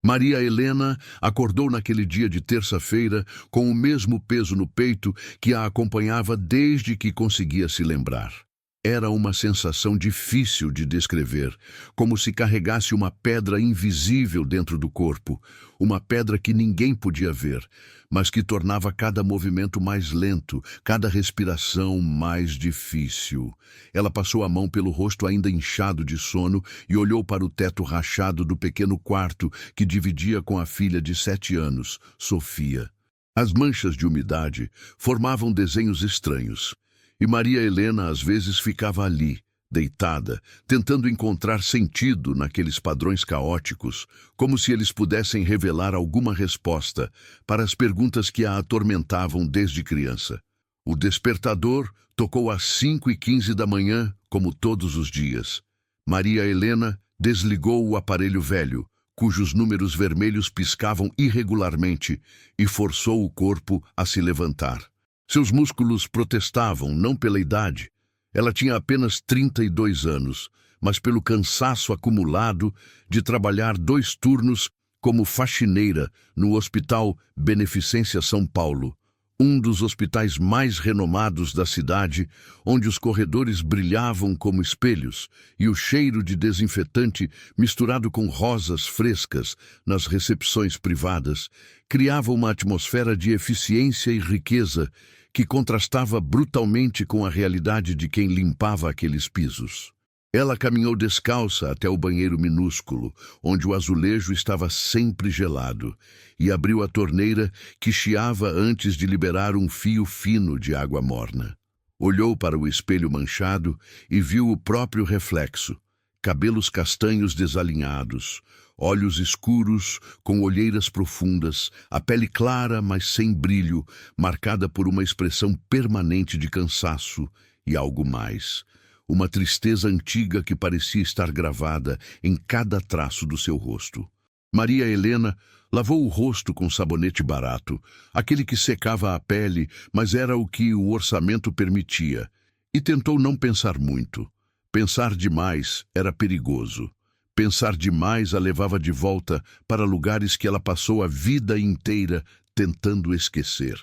Maria Helena acordou naquele dia de terça-feira com o mesmo peso no peito que a acompanhava desde que conseguia se lembrar. Era uma sensação difícil de descrever, como se carregasse uma pedra invisível dentro do corpo, uma pedra que ninguém podia ver, mas que tornava cada movimento mais lento, cada respiração mais difícil. Ela passou a mão pelo rosto ainda inchado de sono e olhou para o teto rachado do pequeno quarto que dividia com a filha de 7 anos, Sofia. As manchas de umidade formavam desenhos estranhos. E Maria Helena às vezes ficava ali, deitada, tentando encontrar sentido naqueles padrões caóticos, como se eles pudessem revelar alguma resposta para as perguntas que a atormentavam desde criança. O despertador tocou às 5h15 da manhã, como todos os dias. Maria Helena desligou o aparelho velho, cujos números vermelhos piscavam irregularmente, e forçou o corpo a se levantar. Seus músculos protestavam, não pela idade. Ela tinha apenas 32 anos, mas pelo cansaço acumulado de trabalhar 2 turnos como faxineira no Hospital Beneficência São Paulo, um dos hospitais mais renomados da cidade, onde os corredores brilhavam como espelhos e o cheiro de desinfetante misturado com rosas frescas nas recepções privadas criava uma atmosfera de eficiência e riqueza que contrastava brutalmente com a realidade de quem limpava aqueles pisos. Ela caminhou descalça até o banheiro minúsculo, onde o azulejo estava sempre gelado, e abriu a torneira que chiava antes de liberar um fio fino de água morna. Olhou para o espelho manchado e viu o próprio reflexo, cabelos castanhos desalinhados, olhos escuros com olheiras profundas, a pele clara, mas sem brilho, marcada por uma expressão permanente de cansaço e algo mais. Uma tristeza antiga que parecia estar gravada em cada traço do seu rosto. Maria Helena lavou o rosto com sabonete barato, aquele que secava a pele, mas era o que o orçamento permitia, e tentou não pensar muito. Pensar demais era perigoso. Pensar demais a levava de volta para lugares que ela passou a vida inteira tentando esquecer.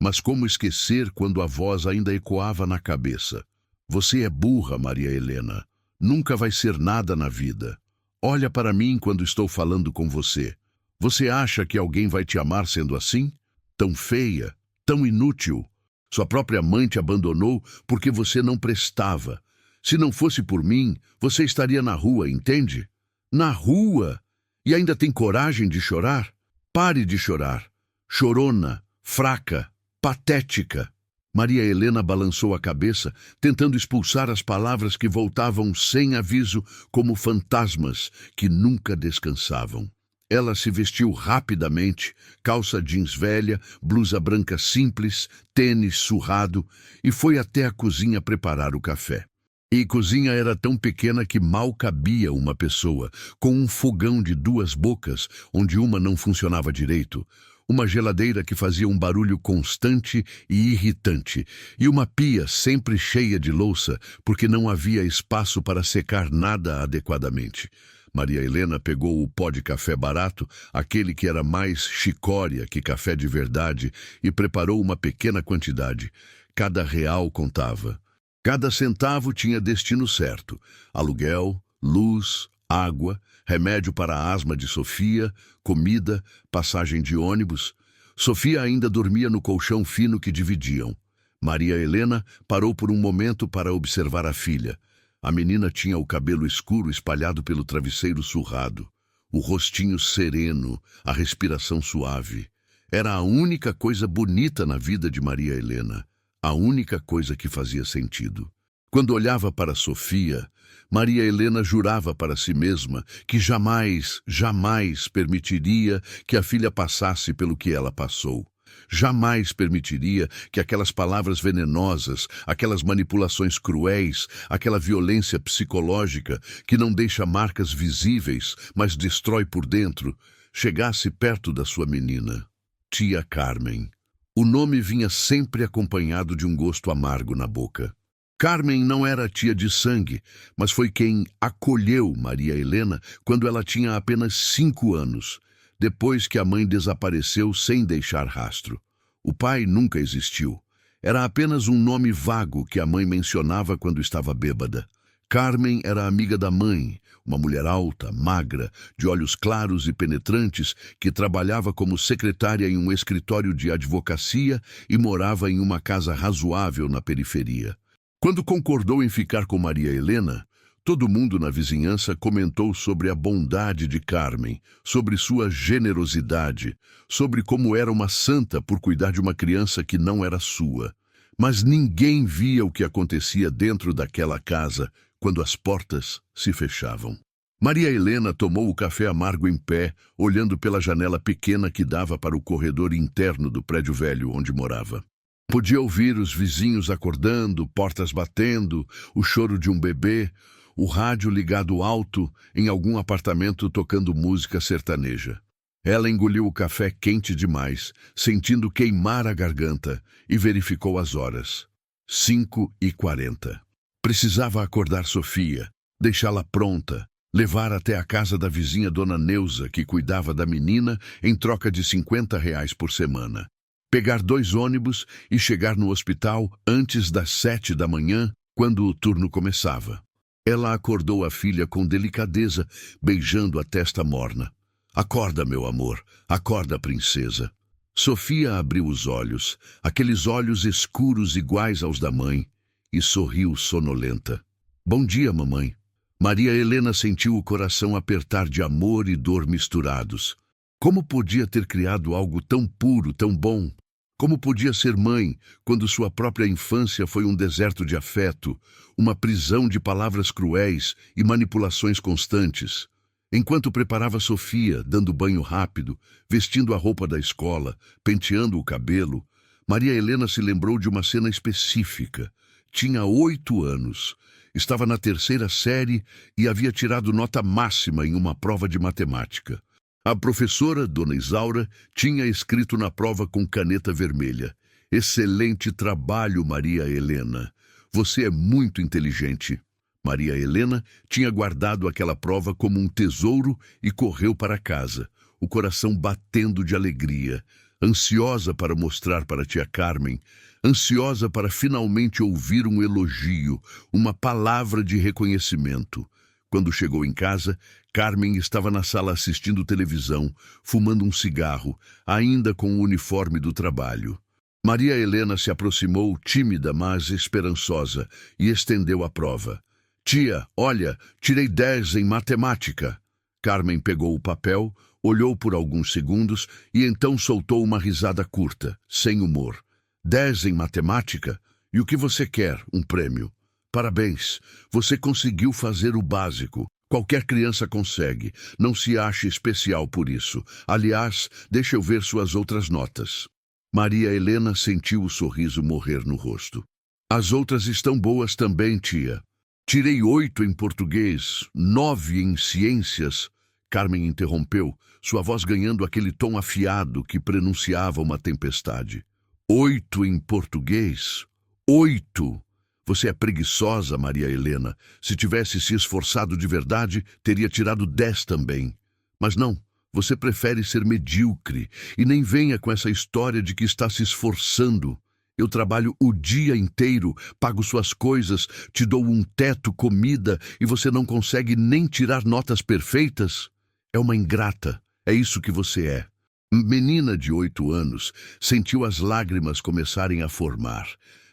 Mas como esquecer quando a voz ainda ecoava na cabeça? Você é burra, Maria Helena. Nunca vai ser nada na vida. Olha para mim quando estou falando com você. Você acha que alguém vai te amar sendo assim? Tão feia, tão inútil. Sua própria mãe te abandonou porque você não prestava. Se não fosse por mim, você estaria na rua, entende? Na rua! E ainda tem coragem de chorar? Pare de chorar. Chorona, fraca, patética. Maria Helena balançou a cabeça, tentando expulsar as palavras que voltavam sem aviso, como fantasmas que nunca descansavam. Ela se vestiu rapidamente, calça jeans velha, blusa branca simples, tênis surrado, e foi até a cozinha preparar o café. E a cozinha era tão pequena que mal cabia uma pessoa, com um fogão de 2 bocas, onde uma não funcionava direito, uma geladeira que fazia um barulho constante e irritante, e uma pia sempre cheia de louça, porque não havia espaço para secar nada adequadamente. Maria Helena pegou o pó de café barato, aquele que era mais chicória que café de verdade, e preparou uma pequena quantidade. Cada real contava. Cada centavo tinha destino certo: aluguel, luz, água, remédio para a asma de Sofia, comida, passagem de ônibus. Sofia ainda dormia no colchão fino que dividiam. Maria Helena parou por um momento para observar a filha. A menina tinha o cabelo escuro espalhado pelo travesseiro surrado, o rostinho sereno, a respiração suave. Era a única coisa bonita na vida de Maria Helena, a única coisa que fazia sentido. Quando olhava para Sofia, Maria Helena jurava para si mesma que jamais, jamais permitiria que a filha passasse pelo que ela passou. Jamais permitiria que aquelas palavras venenosas, aquelas manipulações cruéis, aquela violência psicológica que não deixa marcas visíveis, mas destrói por dentro, chegasse perto da sua menina. Tia Carmen. O nome vinha sempre acompanhado de um gosto amargo na boca. Carmen não era tia de sangue, mas foi quem acolheu Maria Helena quando ela tinha apenas 5 anos. depois que a mãe desapareceu sem deixar rastro. O pai nunca existiu. Era apenas um nome vago que a mãe mencionava quando estava bêbada. Carmen era amiga da mãe, uma mulher alta, magra, de olhos claros e penetrantes, que trabalhava como secretária em um escritório de advocacia e morava em uma casa razoável na periferia. Quando concordou em ficar com Maria Helena, todo mundo na vizinhança comentou sobre a bondade de Carmen, sobre sua generosidade, sobre como era uma santa por cuidar de uma criança que não era sua. Mas ninguém via o que acontecia dentro daquela casa quando as portas se fechavam. Maria Helena tomou o café amargo em pé, olhando pela janela pequena que dava para o corredor interno do prédio velho onde morava. Podia ouvir os vizinhos acordando, portas batendo, o choro de um bebê, o rádio ligado alto em algum apartamento tocando música sertaneja. Ela engoliu o café quente demais, sentindo queimar a garganta, e verificou as horas. 5h40. Precisava acordar Sofia, deixá-la pronta, levar até a casa da vizinha Dona Neuza, que cuidava da menina, em troca de R$ 50 por semana. Pegar 2 ônibus e chegar no hospital antes das 7 da manhã, quando o turno começava. Ela acordou a filha com delicadeza, beijando a testa morna. Acorda, meu amor, acorda, princesa. Sofia abriu os olhos, aqueles olhos escuros iguais aos da mãe, e sorriu sonolenta. Bom dia, mamãe. Maria Helena sentiu o coração apertar de amor e dor misturados. Como podia ter criado algo tão puro, tão bom? Como podia ser mãe, quando sua própria infância foi um deserto de afeto, uma prisão de palavras cruéis e manipulações constantes? Enquanto preparava Sofia, dando banho rápido, vestindo a roupa da escola, penteando o cabelo, Maria Helena se lembrou de uma cena específica. Tinha 8 anos, estava na 3ª série e havia tirado nota máxima em uma prova de matemática. A professora, Dona Isaura, tinha escrito na prova com caneta vermelha: "Excelente trabalho, Maria Helena. Você é muito inteligente." Maria Helena tinha guardado aquela prova como um tesouro e correu para casa, o coração batendo de alegria, ansiosa para mostrar para tia Carmen, ansiosa para finalmente ouvir um elogio, uma palavra de reconhecimento. Quando chegou em casa, Carmen estava na sala assistindo televisão, fumando um cigarro, ainda com o uniforme do trabalho. Maria Helena se aproximou, tímida, mas esperançosa, e estendeu a prova. "Tia, olha, tirei 10 em matemática." Carmen pegou o papel, olhou por alguns segundos e então soltou uma risada curta, sem humor. 10 em matemática? E o que você quer? Um prêmio? Parabéns, você conseguiu fazer o básico. Qualquer criança consegue. Não se ache especial por isso. Aliás, deixa eu ver suas outras notas. Maria Helena sentiu o sorriso morrer no rosto. As outras estão boas também, tia. Tirei 8 em português, 9 em ciências. Carmen interrompeu, sua voz ganhando aquele tom afiado que prenunciava uma tempestade. 8 em português? 8! Você é preguiçosa, Maria Helena. Se tivesse se esforçado de verdade, teria tirado 10 também. Mas não, você prefere ser medíocre. E nem venha com essa história de que está se esforçando. Eu trabalho o dia inteiro, pago suas coisas, te dou um teto, comida, e você não consegue nem tirar notas perfeitas? É uma ingrata, é isso que você é. Menina de 8 anos sentiu as lágrimas começarem a formar,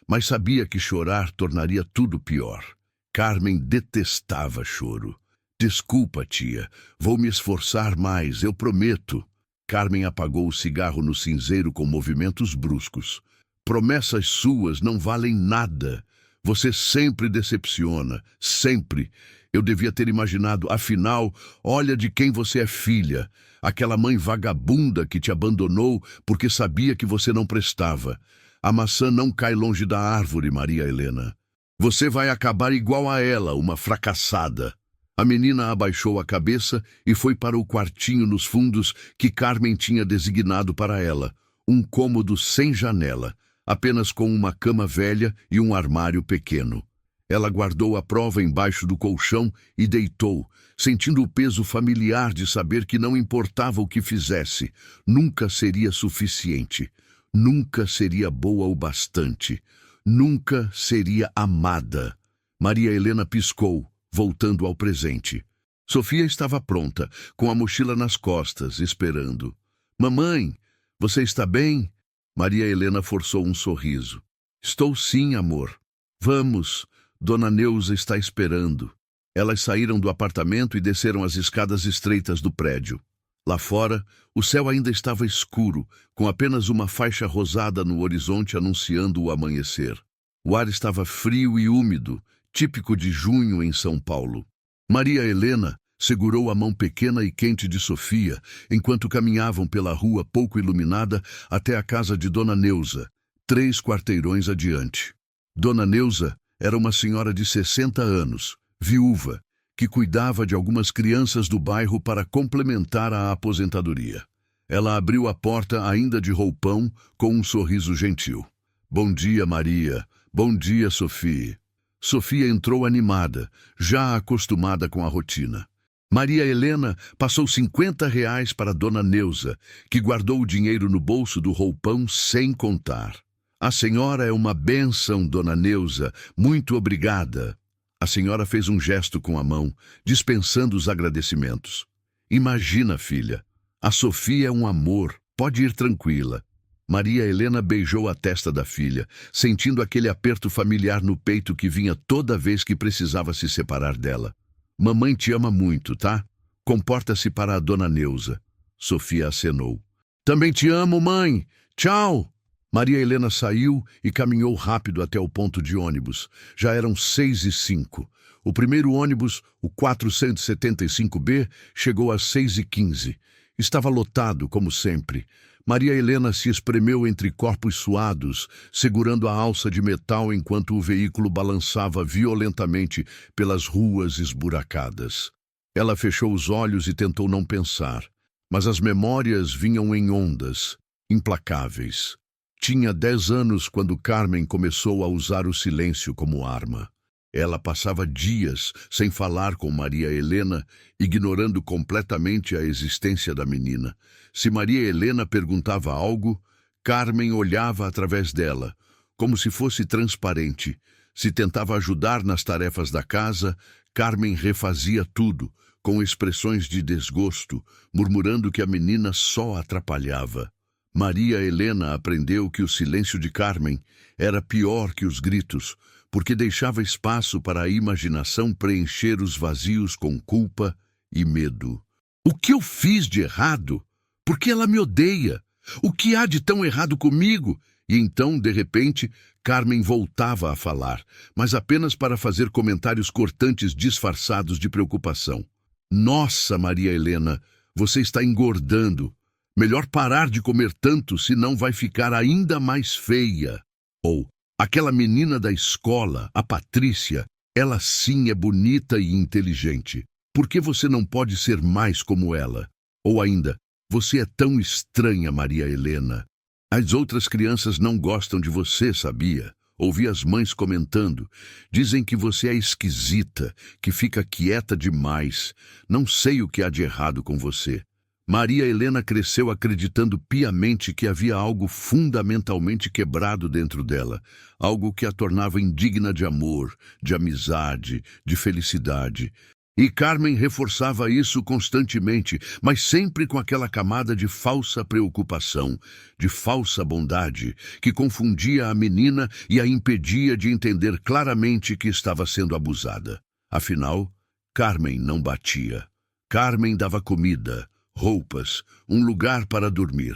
mas sabia que chorar tornaria tudo pior. Carmen detestava choro. Desculpa, tia, vou me esforçar mais, eu prometo. Carmen apagou o cigarro no cinzeiro com movimentos bruscos. Promessas suas não valem nada. Você sempre decepciona, sempre. Eu devia ter imaginado, afinal, olha de quem você é filha. Aquela mãe vagabunda que te abandonou porque sabia que você não prestava. A maçã não cai longe da árvore, Maria Helena. Você vai acabar igual a ela, uma fracassada. A menina abaixou a cabeça e foi para o quartinho nos fundos que Carmen tinha designado para ela. Um cômodo sem janela, apenas com uma cama velha e um armário pequeno. Ela guardou a prova embaixo do colchão e deitou, sentindo o peso familiar de saber que não importava o que fizesse, nunca seria suficiente, nunca seria boa o bastante, nunca seria amada. Maria Helena piscou, voltando ao presente. Sofia estava pronta, com a mochila nas costas, esperando. Mamãe, você está bem? Maria Helena forçou um sorriso. Estou sim, amor. Vamos, Dona Neuza está esperando. Elas saíram do apartamento e desceram as escadas estreitas do prédio. Lá fora, o céu ainda estava escuro, com apenas uma faixa rosada no horizonte anunciando o amanhecer. O ar estava frio e úmido, típico de junho em São Paulo. Maria Helena segurou a mão pequena e quente de Sofia, enquanto caminhavam pela rua pouco iluminada até a casa de Dona Neuza, 3 quarteirões adiante. Dona Neuza era uma senhora de 60 anos, viúva, que cuidava de algumas crianças do bairro para complementar a aposentadoria. Ela abriu a porta ainda de roupão, com um sorriso gentil. Bom dia, Maria. Bom dia, Sofia. Sofia entrou animada, já acostumada com a rotina. Maria Helena passou R$ 50 para Dona Neuza, que guardou o dinheiro no bolso do roupão sem contar. A senhora é uma bênção, Dona Neuza. Muito obrigada. A senhora fez um gesto com a mão, dispensando os agradecimentos. Imagina, filha. A Sofia é um amor. Pode ir tranquila. Maria Helena beijou a testa da filha, sentindo aquele aperto familiar no peito que vinha toda vez que precisava se separar dela. Mamãe te ama muito, tá? Comporta-se para a Dona Neuza. Sofia acenou. Também te amo, mãe. Tchau. Maria Helena saiu e caminhou rápido até o ponto de ônibus. Já eram 6h05. O primeiro ônibus, o 475B, chegou às 6h15. Estava lotado, como sempre. Maria Helena se espremeu entre corpos suados, segurando a alça de metal enquanto o veículo balançava violentamente pelas ruas esburacadas. Ela fechou os olhos e tentou não pensar, mas as memórias vinham em ondas, implacáveis. Tinha 10 anos quando Carmen começou a usar o silêncio como arma. Ela passava dias sem falar com Maria Helena, ignorando completamente a existência da menina. Se Maria Helena perguntava algo, Carmen olhava através dela, como se fosse transparente. Se tentava ajudar nas tarefas da casa, Carmen refazia tudo, com expressões de desgosto, murmurando que a menina só atrapalhava. Maria Helena aprendeu que o silêncio de Carmen era pior que os gritos, porque deixava espaço para a imaginação preencher os vazios com culpa e medo. O que eu fiz de errado? Por que ela me odeia? O que há de tão errado comigo? E então, de repente, Carmen voltava a falar, mas apenas para fazer comentários cortantes disfarçados de preocupação. Nossa, Maria Helena, você está engordando. Melhor parar de comer tanto, senão vai ficar ainda mais feia. Ou, aquela menina da escola, a Patrícia, ela sim é bonita e inteligente. Por que você não pode ser mais como ela? Ou ainda, você é tão estranha, Maria Helena. As outras crianças não gostam de você, sabia? Ouvi as mães comentando. Dizem que você é esquisita, que fica quieta demais. Não sei o que há de errado com você. Maria Helena cresceu acreditando piamente que havia algo fundamentalmente quebrado dentro dela, algo que a tornava indigna de amor, de amizade, de felicidade. E Carmen reforçava isso constantemente, mas sempre com aquela camada de falsa preocupação, de falsa bondade, que confundia a menina e a impedia de entender claramente que estava sendo abusada. Afinal, Carmen não batia. Carmen dava comida, roupas, um lugar para dormir.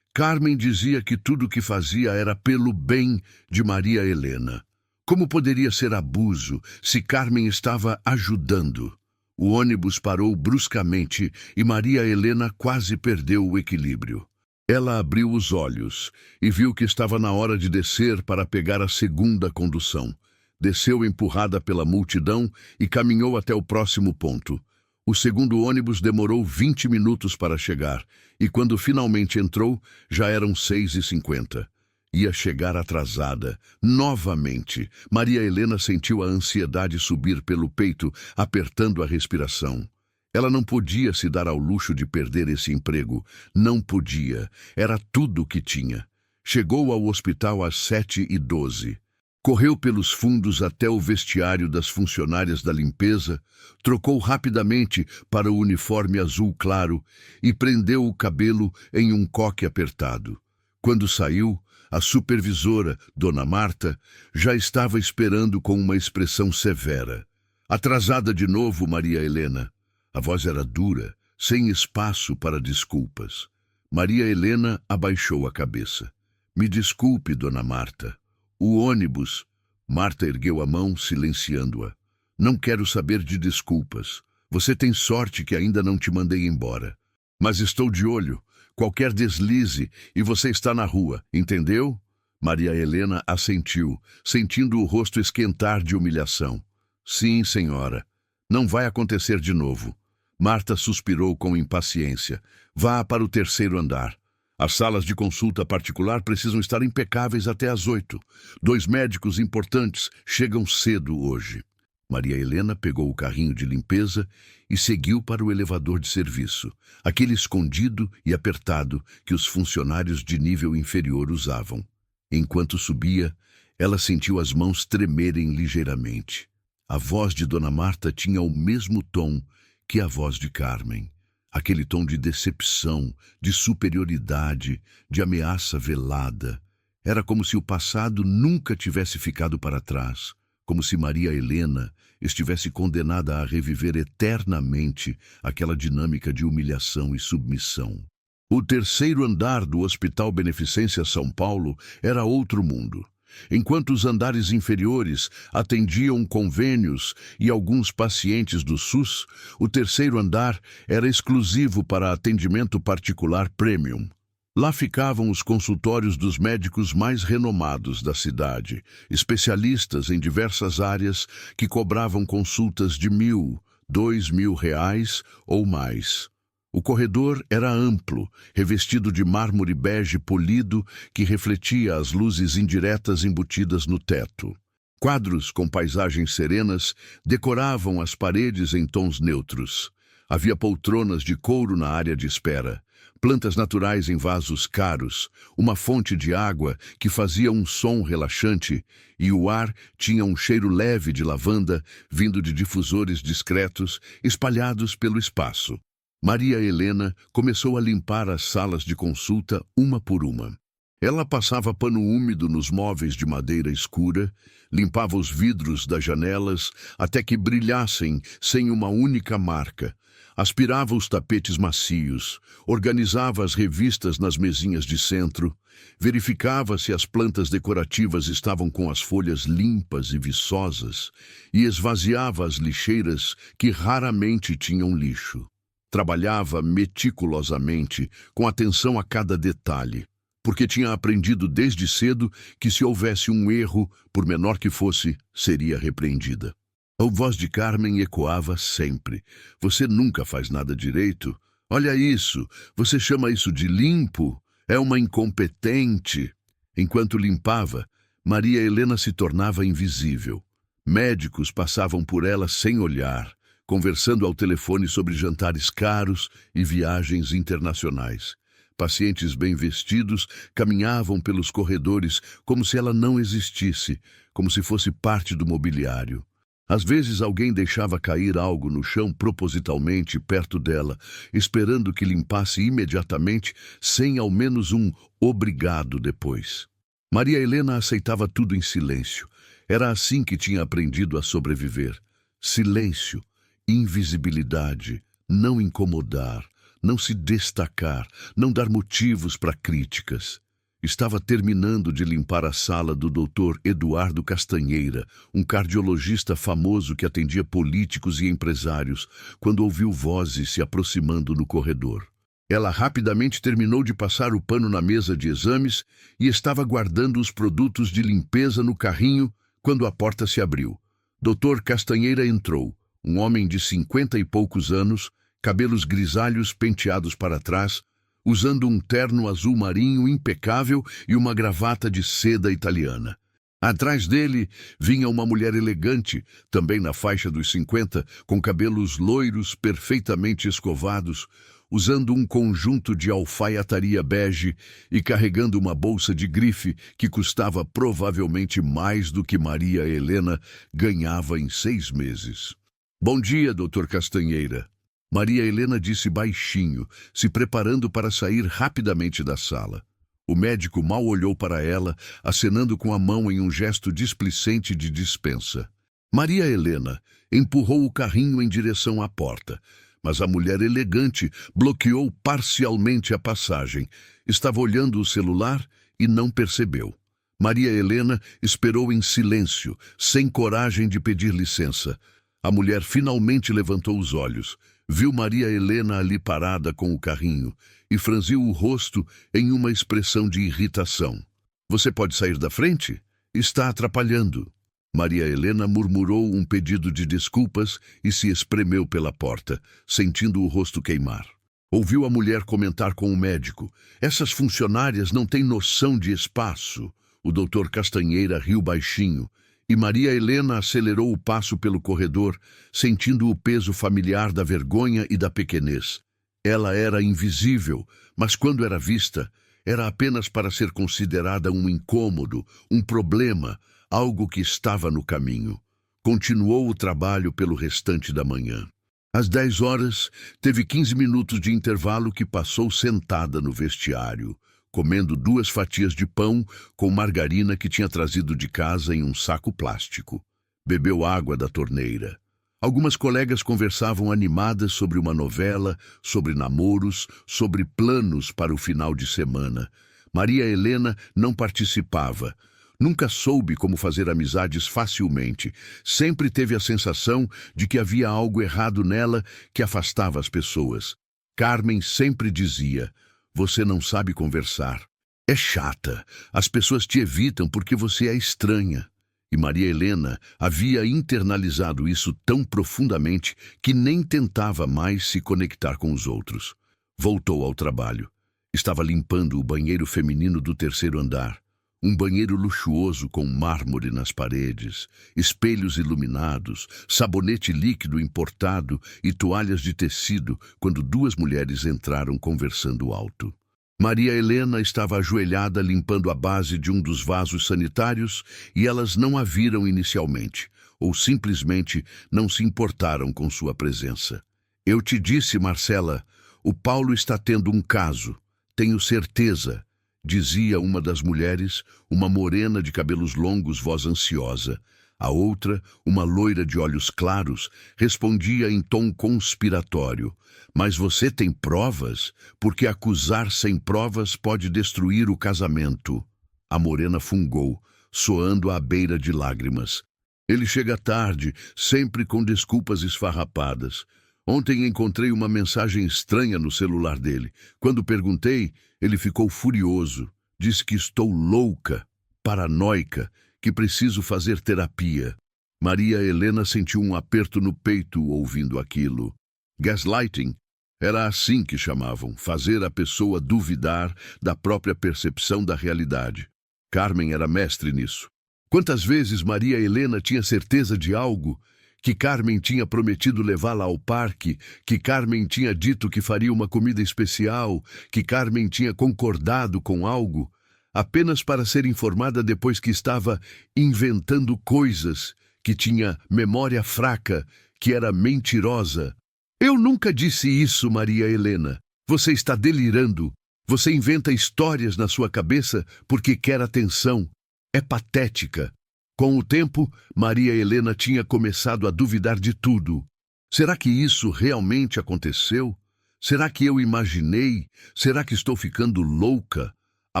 Carmen dizia que tudo o que fazia era pelo bem de Maria Helena. Como poderia ser abuso se Carmen estava ajudando? O ônibus parou bruscamente e Maria Helena quase perdeu o equilíbrio. Ela abriu os olhos e viu que estava na hora de descer para pegar a segunda condução. Desceu empurrada pela multidão e caminhou até o próximo ponto. O segundo ônibus demorou 20 minutos para chegar, e quando finalmente entrou, já eram 6h50. Ia chegar atrasada. Novamente, Maria Helena sentiu a ansiedade subir pelo peito, apertando a respiração. Ela não podia se dar ao luxo de perder esse emprego. Não podia. Era tudo o que tinha. Chegou ao hospital às 7h12. Correu pelos fundos até o vestiário das funcionárias da limpeza, trocou rapidamente para o uniforme azul claro e prendeu o cabelo em um coque apertado. Quando saiu, a supervisora, Dona Marta, já estava esperando com uma expressão severa. Atrasada de novo, Maria Helena. A voz era dura, sem espaço para desculpas. Maria Helena abaixou a cabeça. Me desculpe, Dona Marta. O ônibus. Marta ergueu a mão, silenciando-a. Não quero saber de desculpas. Você tem sorte que ainda não te mandei embora. Mas estou de olho. Qualquer deslize e você está na rua, entendeu? Maria Helena assentiu, sentindo o rosto esquentar de humilhação. Sim, senhora. Não vai acontecer de novo. Marta suspirou com impaciência. Vá para o 3º andar. As salas de consulta particular precisam estar impecáveis até às 8. 2 médicos importantes chegam cedo hoje. Maria Helena pegou o carrinho de limpeza e seguiu para o elevador de serviço, aquele escondido e apertado que os funcionários de nível inferior usavam. Enquanto subia, ela sentiu as mãos tremerem ligeiramente. A voz de Dona Marta tinha o mesmo tom que a voz de Carmen. Aquele tom de decepção, de superioridade, de ameaça velada. Era como se o passado nunca tivesse ficado para trás, como se Maria Helena estivesse condenada a reviver eternamente aquela dinâmica de humilhação e submissão. O 3º andar do Hospital Beneficência São Paulo era outro mundo. Enquanto os andares inferiores atendiam convênios e alguns pacientes do SUS, o 3º andar era exclusivo para atendimento particular premium. Lá ficavam os consultórios dos médicos mais renomados da cidade, especialistas em diversas áreas que cobravam consultas de R$1.000, R$2.000 ou mais. O corredor era amplo, revestido de mármore bege polido que refletia as luzes indiretas embutidas no teto. Quadros com paisagens serenas decoravam as paredes em tons neutros. Havia poltronas de couro na área de espera, plantas naturais em vasos caros, uma fonte de água que fazia um som relaxante e o ar tinha um cheiro leve de lavanda vindo de difusores discretos espalhados pelo espaço. Maria Helena começou a limpar as salas de consulta uma por uma. Ela passava pano úmido nos móveis de madeira escura, limpava os vidros das janelas até que brilhassem sem uma única marca, aspirava os tapetes macios, organizava as revistas nas mesinhas de centro, verificava se as plantas decorativas estavam com as folhas limpas e viçosas e esvaziava as lixeiras que raramente tinham lixo. Trabalhava meticulosamente, com atenção a cada detalhe, porque tinha aprendido desde cedo que se houvesse um erro, por menor que fosse, seria repreendida. A voz de Carmen ecoava sempre. Você nunca faz nada direito. Olha isso, você chama isso de limpo? É uma incompetente. Enquanto limpava, Maria Helena se tornava invisível. Médicos passavam por ela sem olhar, conversando ao telefone sobre jantares caros e viagens internacionais. Pacientes bem vestidos caminhavam pelos corredores como se ela não existisse, como se fosse parte do mobiliário. Às vezes alguém deixava cair algo no chão propositalmente perto dela, esperando que limpasse imediatamente, sem ao menos um obrigado depois. Maria Helena aceitava tudo em silêncio. Era assim que tinha aprendido a sobreviver. Silêncio. Invisibilidade, não incomodar, não se destacar, não dar motivos para críticas. Estava terminando de limpar a sala do Dr. Eduardo Castanheira, um cardiologista famoso que atendia políticos e empresários, quando ouviu vozes se aproximando no corredor. Ela rapidamente terminou de passar o pano na mesa de exames e estava guardando os produtos de limpeza no carrinho quando a porta se abriu. Dr. Castanheira entrou. Um homem de 50 e poucos anos, cabelos grisalhos penteados para trás, usando um terno azul marinho impecável e uma gravata de seda italiana. Atrás dele vinha uma mulher elegante, também na faixa dos 50, com cabelos loiros perfeitamente escovados, usando um conjunto de alfaiataria bege e carregando uma bolsa de grife que custava provavelmente mais do que Maria Helena ganhava em 6 meses. "Bom dia, Dr. Castanheira." Maria Helena disse baixinho, se preparando para sair rapidamente da sala. O médico mal olhou para ela, acenando com a mão em um gesto displicente de dispensa. Maria Helena empurrou o carrinho em direção à porta, mas a mulher elegante bloqueou parcialmente a passagem. Estava olhando o celular e não percebeu. Maria Helena esperou em silêncio, sem coragem de pedir licença. A mulher finalmente levantou os olhos, viu Maria Helena ali parada com o carrinho e franziu o rosto em uma expressão de irritação. "Você pode sair da frente? Está atrapalhando." Maria Helena murmurou um pedido de desculpas e se espremeu pela porta, sentindo o rosto queimar. Ouviu a mulher comentar com o médico: "Essas funcionárias não têm noção de espaço." O doutor Castanheira riu baixinho, e Maria Helena acelerou o passo pelo corredor, sentindo o peso familiar da vergonha e da pequenez. Ela era invisível, mas quando era vista, era apenas para ser considerada um incômodo, um problema, algo que estava no caminho. Continuou o trabalho pelo restante da manhã. Às 10 horas, teve 15 minutos de intervalo que passou sentada no vestiário, comendo 2 fatias de pão com margarina que tinha trazido de casa em um saco plástico. Bebeu água da torneira. Algumas colegas conversavam animadas sobre uma novela, sobre namoros, sobre planos para o final de semana. Maria Helena não participava. Nunca soube como fazer amizades facilmente. Sempre teve a sensação de que havia algo errado nela que afastava as pessoas. Carmen sempre dizia: "Você não sabe conversar. É chata. As pessoas te evitam porque você é estranha." E Maria Helena havia internalizado isso tão profundamente que nem tentava mais se conectar com os outros. Voltou ao trabalho. Estava limpando o banheiro feminino do 3º andar. Um banheiro luxuoso com mármore nas paredes, espelhos iluminados, sabonete líquido importado e toalhas de tecido, quando 2 mulheres entraram conversando alto. Maria Helena estava ajoelhada limpando a base de um dos vasos sanitários e elas não a viram inicialmente, ou simplesmente não se importaram com sua presença. "Eu te disse, Marcela, o Paulo está tendo um caso. Tenho certeza", dizia uma das mulheres, uma morena de cabelos longos, voz ansiosa. A outra, uma loira de olhos claros, respondia em tom conspiratório: "Mas você tem provas? Porque acusar sem provas pode destruir o casamento." A morena fungou, soando à beira de lágrimas. "Ele chega tarde, sempre com desculpas esfarrapadas. Ontem encontrei uma mensagem estranha no celular dele. Quando perguntei, ele ficou furioso. Disse que estou louca, paranoica, que preciso fazer terapia." Maria Helena sentiu um aperto no peito ouvindo aquilo. Gaslighting era assim que chamavam, fazer a pessoa duvidar da própria percepção da realidade. Carmen era mestre nisso. Quantas vezes Maria Helena tinha certeza de algo? Que Carmen tinha prometido levá-la ao parque, que Carmen tinha dito que faria uma comida especial, que Carmen tinha concordado com algo, apenas para ser informada depois que estava inventando coisas, que tinha memória fraca, que era mentirosa. "Eu nunca disse isso, Maria Helena. Você está delirando. Você inventa histórias na sua cabeça porque quer atenção. É patética." Com o tempo, Maria Helena tinha começado a duvidar de tudo. Será que isso realmente aconteceu? Será que eu imaginei? Será que estou ficando louca? A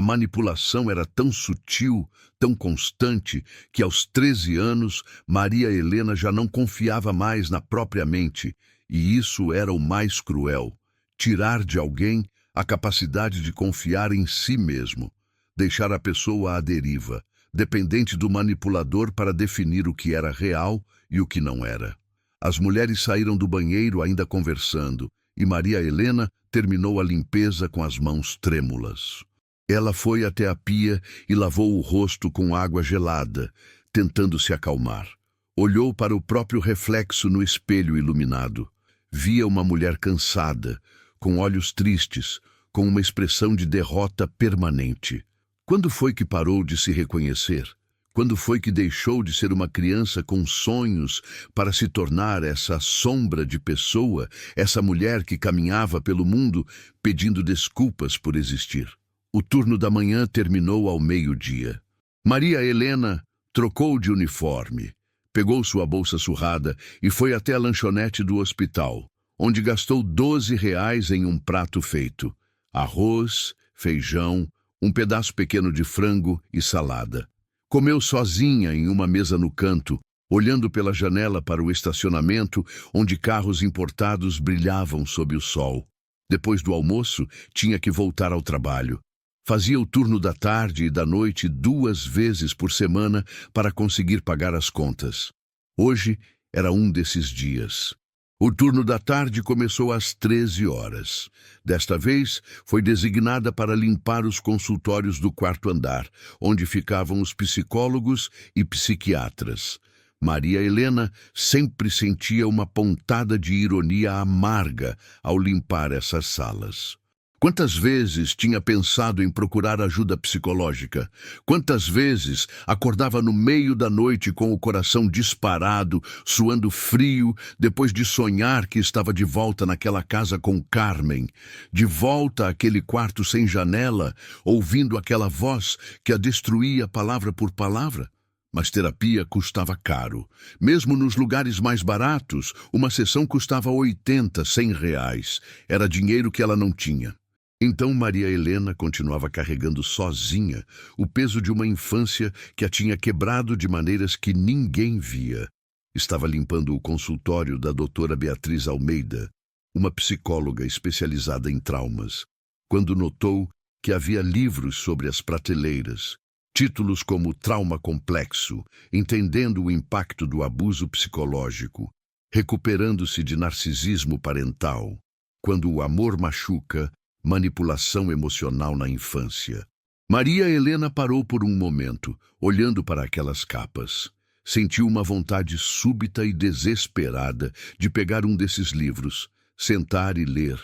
manipulação era tão sutil, tão constante, que aos 13 anos, Maria Helena já não confiava mais na própria mente. E isso era o mais cruel. Tirar de alguém a capacidade de confiar em si mesmo. Deixar a pessoa à deriva, dependente do manipulador para definir o que era real e o que não era. As mulheres saíram do banheiro ainda conversando, e Maria Helena terminou a limpeza com as mãos trêmulas. Ela foi até a pia e lavou o rosto com água gelada, tentando se acalmar. Olhou para o próprio reflexo no espelho iluminado. Via uma mulher cansada, com olhos tristes, com uma expressão de derrota permanente. Quando foi que parou de se reconhecer? Quando foi que deixou de ser uma criança com sonhos para se tornar essa sombra de pessoa, essa mulher que caminhava pelo mundo pedindo desculpas por existir? O turno da manhã terminou ao meio-dia. Maria Helena trocou de uniforme, pegou sua bolsa surrada e foi até a lanchonete do hospital, onde gastou R$ 12 em um prato feito: arroz, feijão, um pedaço pequeno de frango e salada. Comeu sozinha em uma mesa no canto, olhando pela janela para o estacionamento, onde carros importados brilhavam sob o sol. Depois do almoço, tinha que voltar ao trabalho. Fazia o turno da tarde e da noite 2 vezes por semana para conseguir pagar as contas. Hoje era um desses dias. O turno da tarde começou às 13 horas. Desta vez, foi designada para limpar os consultórios do 4º andar, onde ficavam os psicólogos e psiquiatras. Maria Helena sempre sentia uma pontada de ironia amarga ao limpar essas salas. Quantas vezes tinha pensado em procurar ajuda psicológica? Quantas vezes acordava no meio da noite com o coração disparado, suando frio, depois de sonhar que estava de volta naquela casa com Carmen, de volta àquele quarto sem janela, ouvindo aquela voz que a destruía palavra por palavra? Mas terapia custava caro. Mesmo nos lugares mais baratos, uma sessão custava 80, R$ 100. Era dinheiro que ela não tinha. Então Maria Helena continuava carregando sozinha o peso de uma infância que a tinha quebrado de maneiras que ninguém via. Estava limpando o consultório da doutora Beatriz Almeida, uma psicóloga especializada em traumas, quando notou que havia livros sobre as prateleiras, títulos como Trauma Complexo, Entendendo o Impacto do Abuso Psicológico, Recuperando-se de Narcisismo Parental, Quando o Amor Machuca, Manipulação emocional na infância. Maria Helena parou por um momento, olhando para aquelas capas. Sentiu uma vontade súbita e desesperada de pegar um desses livros, sentar e ler,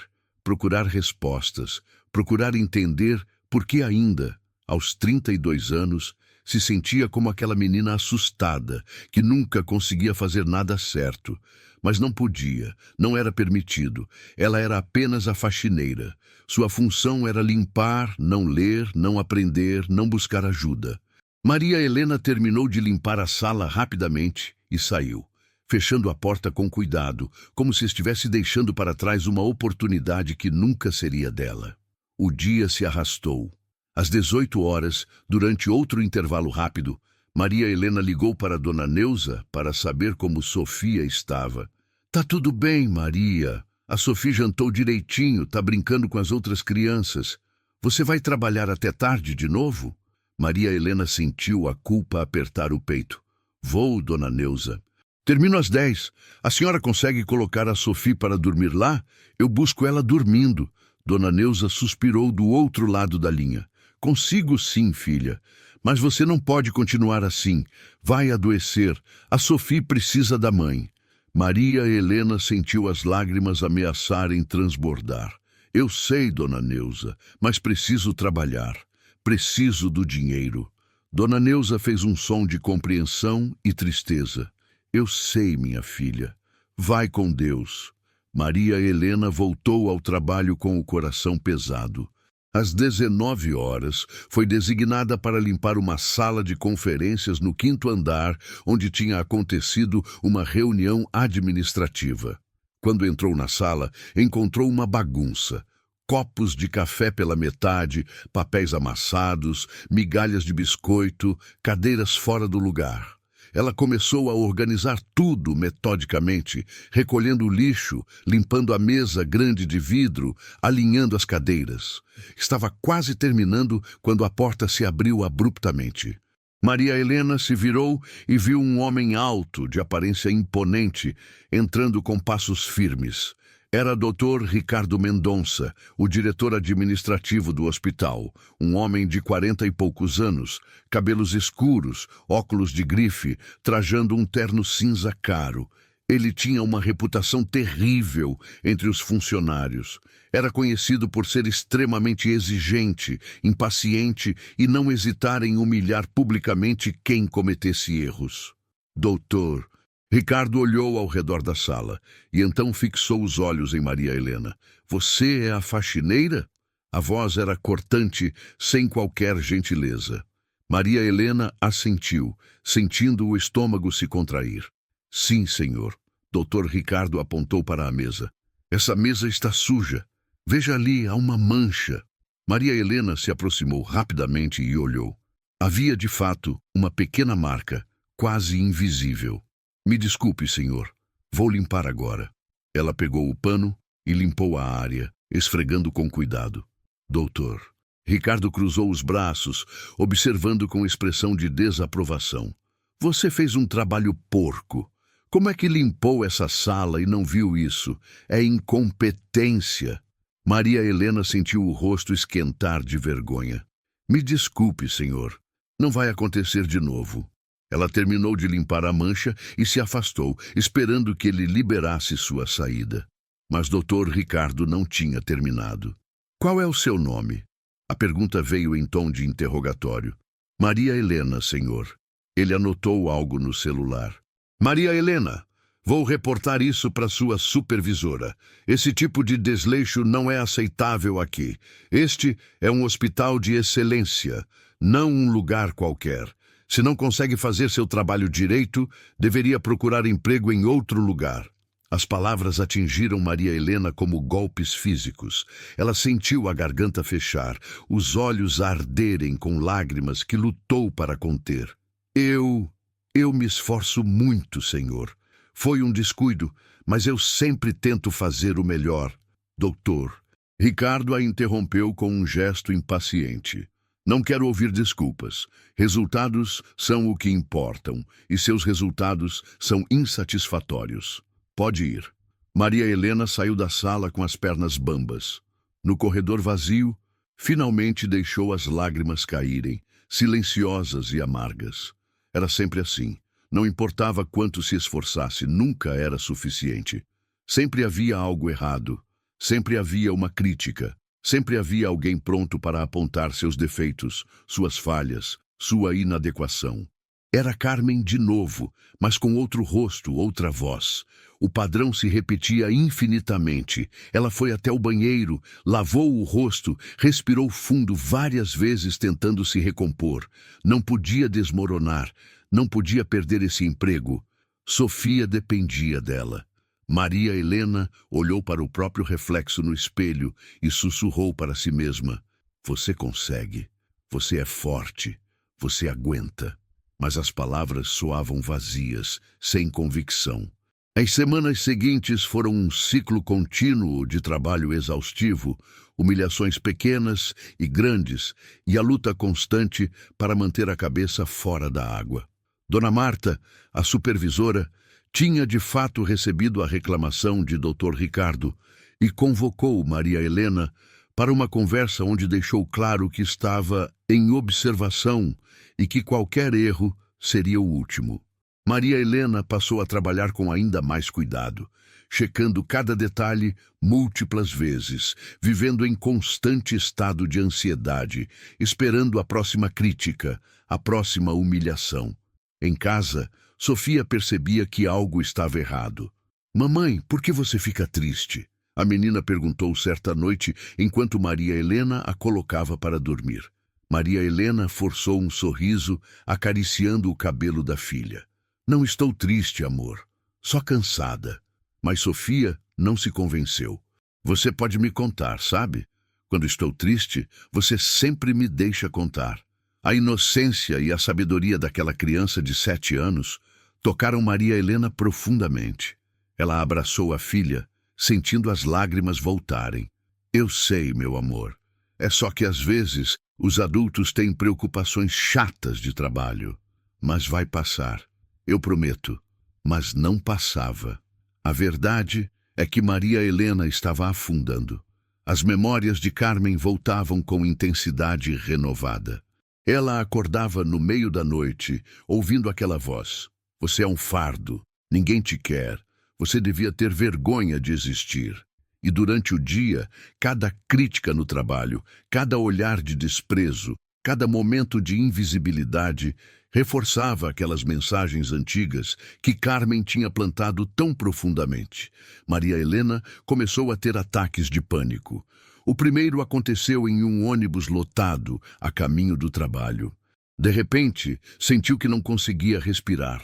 procurar respostas, procurar entender por que ainda, aos 32 anos, se sentia como aquela menina assustada, que nunca conseguia fazer nada certo. Mas não podia, não era permitido. Ela era apenas a faxineira. Sua função era limpar, não ler, não aprender, não buscar ajuda. Maria Helena terminou de limpar a sala rapidamente e saiu, fechando a porta com cuidado, como se estivesse deixando para trás uma oportunidade que nunca seria dela. O dia se arrastou. Às 18 horas, durante outro intervalo rápido, Maria Helena ligou para Dona Neuza para saber como Sofia estava. Tá tudo bem, Maria. A Sofia jantou direitinho, tá brincando com as outras crianças. Você vai trabalhar até tarde de novo? Maria Helena sentiu a culpa apertar o peito. Vou, Dona Neuza. Termino às 10. A senhora consegue colocar a Sofia para dormir lá? Eu busco ela dormindo. Dona Neuza suspirou do outro lado da linha. Consigo sim, filha. Mas você não pode continuar assim. Vai adoecer. A Sofia precisa da mãe. Maria Helena sentiu as lágrimas ameaçarem transbordar. Eu sei, Dona Neuza, mas preciso trabalhar. Preciso do dinheiro. Dona Neuza fez um som de compreensão e tristeza. Eu sei, minha filha. Vai com Deus. Maria Helena voltou ao trabalho com o coração pesado. Às 19 horas, foi designada para limpar uma sala de conferências no 5º andar, onde tinha acontecido uma reunião administrativa. Quando entrou na sala, encontrou uma bagunça. Copos de café pela metade, papéis amassados, migalhas de biscoito, cadeiras fora do lugar. Ela começou a organizar tudo metodicamente, recolhendo o lixo, limpando a mesa grande de vidro, alinhando as cadeiras. Estava quase terminando quando a porta se abriu abruptamente. Maria Helena se virou e viu um homem alto, de aparência imponente, entrando com passos firmes. Era Dr. Ricardo Mendonça, o diretor administrativo do hospital, um homem de 40 e poucos anos, cabelos escuros, óculos de grife, trajando um terno cinza caro. Ele tinha uma reputação terrível entre os funcionários. Era conhecido por ser extremamente exigente, impaciente e não hesitar em humilhar publicamente quem cometesse erros. Doutor, Ricardo olhou ao redor da sala e então fixou os olhos em Maria Helena. Você é a faxineira? A voz era cortante, sem qualquer gentileza. Maria Helena assentiu, sentindo o estômago se contrair. Sim, senhor. Dr. Ricardo apontou para a mesa. Essa mesa está suja. Veja ali, há uma mancha. Maria Helena se aproximou rapidamente e olhou. Havia, de fato, uma pequena marca, quase invisível. Me desculpe, senhor. Vou limpar agora. Ela pegou o pano e limpou a área, esfregando com cuidado. Doutor. Ricardo cruzou os braços, observando com expressão de desaprovação. Você fez um trabalho porco. Como é que limpou essa sala e não viu isso? É incompetência. Maria Helena sentiu o rosto esquentar de vergonha. Me desculpe, senhor. Não vai acontecer de novo. Ela terminou de limpar a mancha e se afastou, esperando que ele liberasse sua saída. Mas Dr. Ricardo não tinha terminado. Qual é o seu nome? A pergunta veio em tom de interrogatório. Maria Helena, senhor. Ele anotou algo no celular. Maria Helena, vou reportar isso para sua supervisora. Esse tipo de desleixo não é aceitável aqui. Este é um hospital de excelência, não um lugar qualquer. Se não consegue fazer seu trabalho direito, deveria procurar emprego em outro lugar. As palavras atingiram Maria Helena como golpes físicos. Ela sentiu a garganta fechar, os olhos arderem com lágrimas que lutou para conter. Eu me esforço muito, senhor. Foi um descuido, mas eu sempre tento fazer o melhor. Doutor. Ricardo a interrompeu com um gesto impaciente. Não quero ouvir desculpas. Resultados são o que importam, e seus resultados são insatisfatórios. Pode ir. Maria Helena saiu da sala com as pernas bambas. No corredor vazio, finalmente deixou as lágrimas caírem, silenciosas e amargas. Era sempre assim. Não importava quanto se esforçasse, nunca era suficiente. Sempre havia algo errado. Sempre havia uma crítica. Sempre havia alguém pronto para apontar seus defeitos, suas falhas, sua inadequação. Era Carmen de novo, mas com outro rosto, outra voz. O padrão se repetia infinitamente. Ela foi até o banheiro, lavou o rosto, respirou fundo várias vezes tentando se recompor. Não podia desmoronar, não podia perder esse emprego. Sofia dependia dela. Maria Helena olhou para o próprio reflexo no espelho e sussurrou para si mesma. Você consegue. Você é forte. Você aguenta. Mas as palavras soavam vazias, sem convicção. As semanas seguintes foram um ciclo contínuo de trabalho exaustivo, humilhações pequenas e grandes e a luta constante para manter a cabeça fora da água. Dona Marta, a supervisora, tinha de fato recebido a reclamação de Dr. Ricardo e convocou Maria Helena para uma conversa onde deixou claro que estava em observação e que qualquer erro seria o último. Maria Helena passou a trabalhar com ainda mais cuidado, checando cada detalhe múltiplas vezes, vivendo em constante estado de ansiedade, esperando a próxima crítica, a próxima humilhação. Em casa, Sofia percebia que algo estava errado. Mamãe, por que você fica triste? A menina perguntou certa noite enquanto Maria Helena a colocava para dormir. Maria Helena forçou um sorriso, acariciando o cabelo da filha. Não estou triste, amor. Só cansada. Mas Sofia não se convenceu. Você pode me contar, sabe? Quando estou triste, você sempre me deixa contar. A inocência e a sabedoria daquela criança de 7 anos tocaram Maria Helena profundamente. Ela abraçou a filha, sentindo as lágrimas voltarem. Eu sei, meu amor. É só que às vezes os adultos têm preocupações chatas de trabalho. Mas vai passar. Eu prometo. Mas não passava. A verdade é que Maria Helena estava afundando. As memórias de Carmen voltavam com intensidade renovada. Ela acordava no meio da noite, ouvindo aquela voz. Você é um fardo, ninguém te quer, você devia ter vergonha de existir. E durante o dia, cada crítica no trabalho, cada olhar de desprezo, cada momento de invisibilidade, reforçava aquelas mensagens antigas que Carmen tinha plantado tão profundamente. Maria Helena começou a ter ataques de pânico. O primeiro aconteceu em um ônibus lotado, a caminho do trabalho. De repente, sentiu que não conseguia respirar.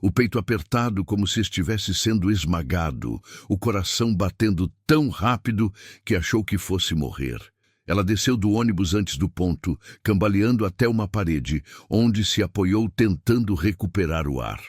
O peito apertado como se estivesse sendo esmagado, o coração batendo tão rápido que achou que fosse morrer. Ela desceu do ônibus antes do ponto, cambaleando até uma parede, onde se apoiou tentando recuperar o ar.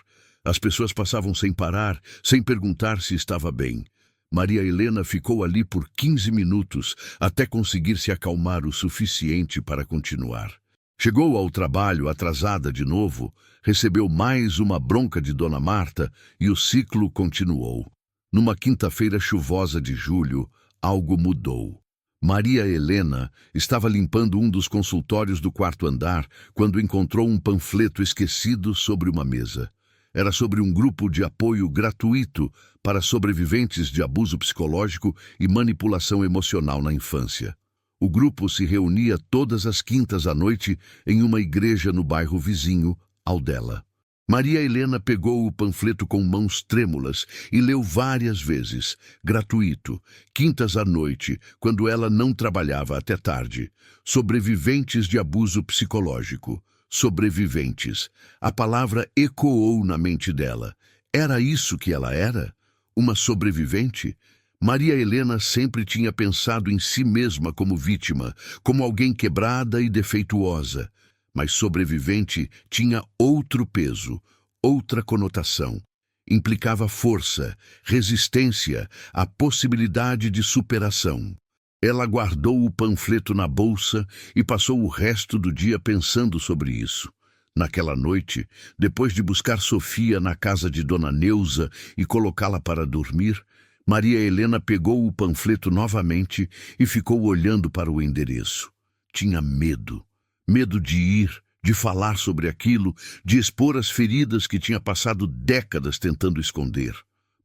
As pessoas passavam sem parar, sem perguntar se estava bem. Maria Helena ficou ali por 15 minutos, até conseguir se acalmar o suficiente para continuar. Chegou ao trabalho atrasada de novo, recebeu mais uma bronca de Dona Marta e o ciclo continuou. Numa quinta-feira chuvosa de julho, algo mudou. Maria Helena estava limpando um dos consultórios do quarto andar quando encontrou um panfleto esquecido sobre uma mesa. Era sobre um grupo de apoio gratuito para sobreviventes de abuso psicológico e manipulação emocional na infância. O grupo se reunia todas as quintas à noite em uma igreja no bairro vizinho ao dela. Maria Helena pegou o panfleto com mãos trêmulas e leu várias vezes, gratuito, quintas à noite, quando ela não trabalhava até tarde. Sobreviventes de abuso psicológico. Sobreviventes. A palavra ecoou na mente dela. Era isso que ela era? Uma sobrevivente? Maria Helena sempre tinha pensado em si mesma como vítima, como alguém quebrada e defeituosa. Mas sobrevivente tinha outro peso, outra conotação. Implicava força, resistência, a possibilidade de superação. Ela guardou o panfleto na bolsa e passou o resto do dia pensando sobre isso. Naquela noite, depois de buscar Sofia na casa de Dona Neuza e colocá-la para dormir, Maria Helena pegou o panfleto novamente e ficou olhando para o endereço. Tinha medo. Medo de ir, de falar sobre aquilo, de expor as feridas que tinha passado décadas tentando esconder.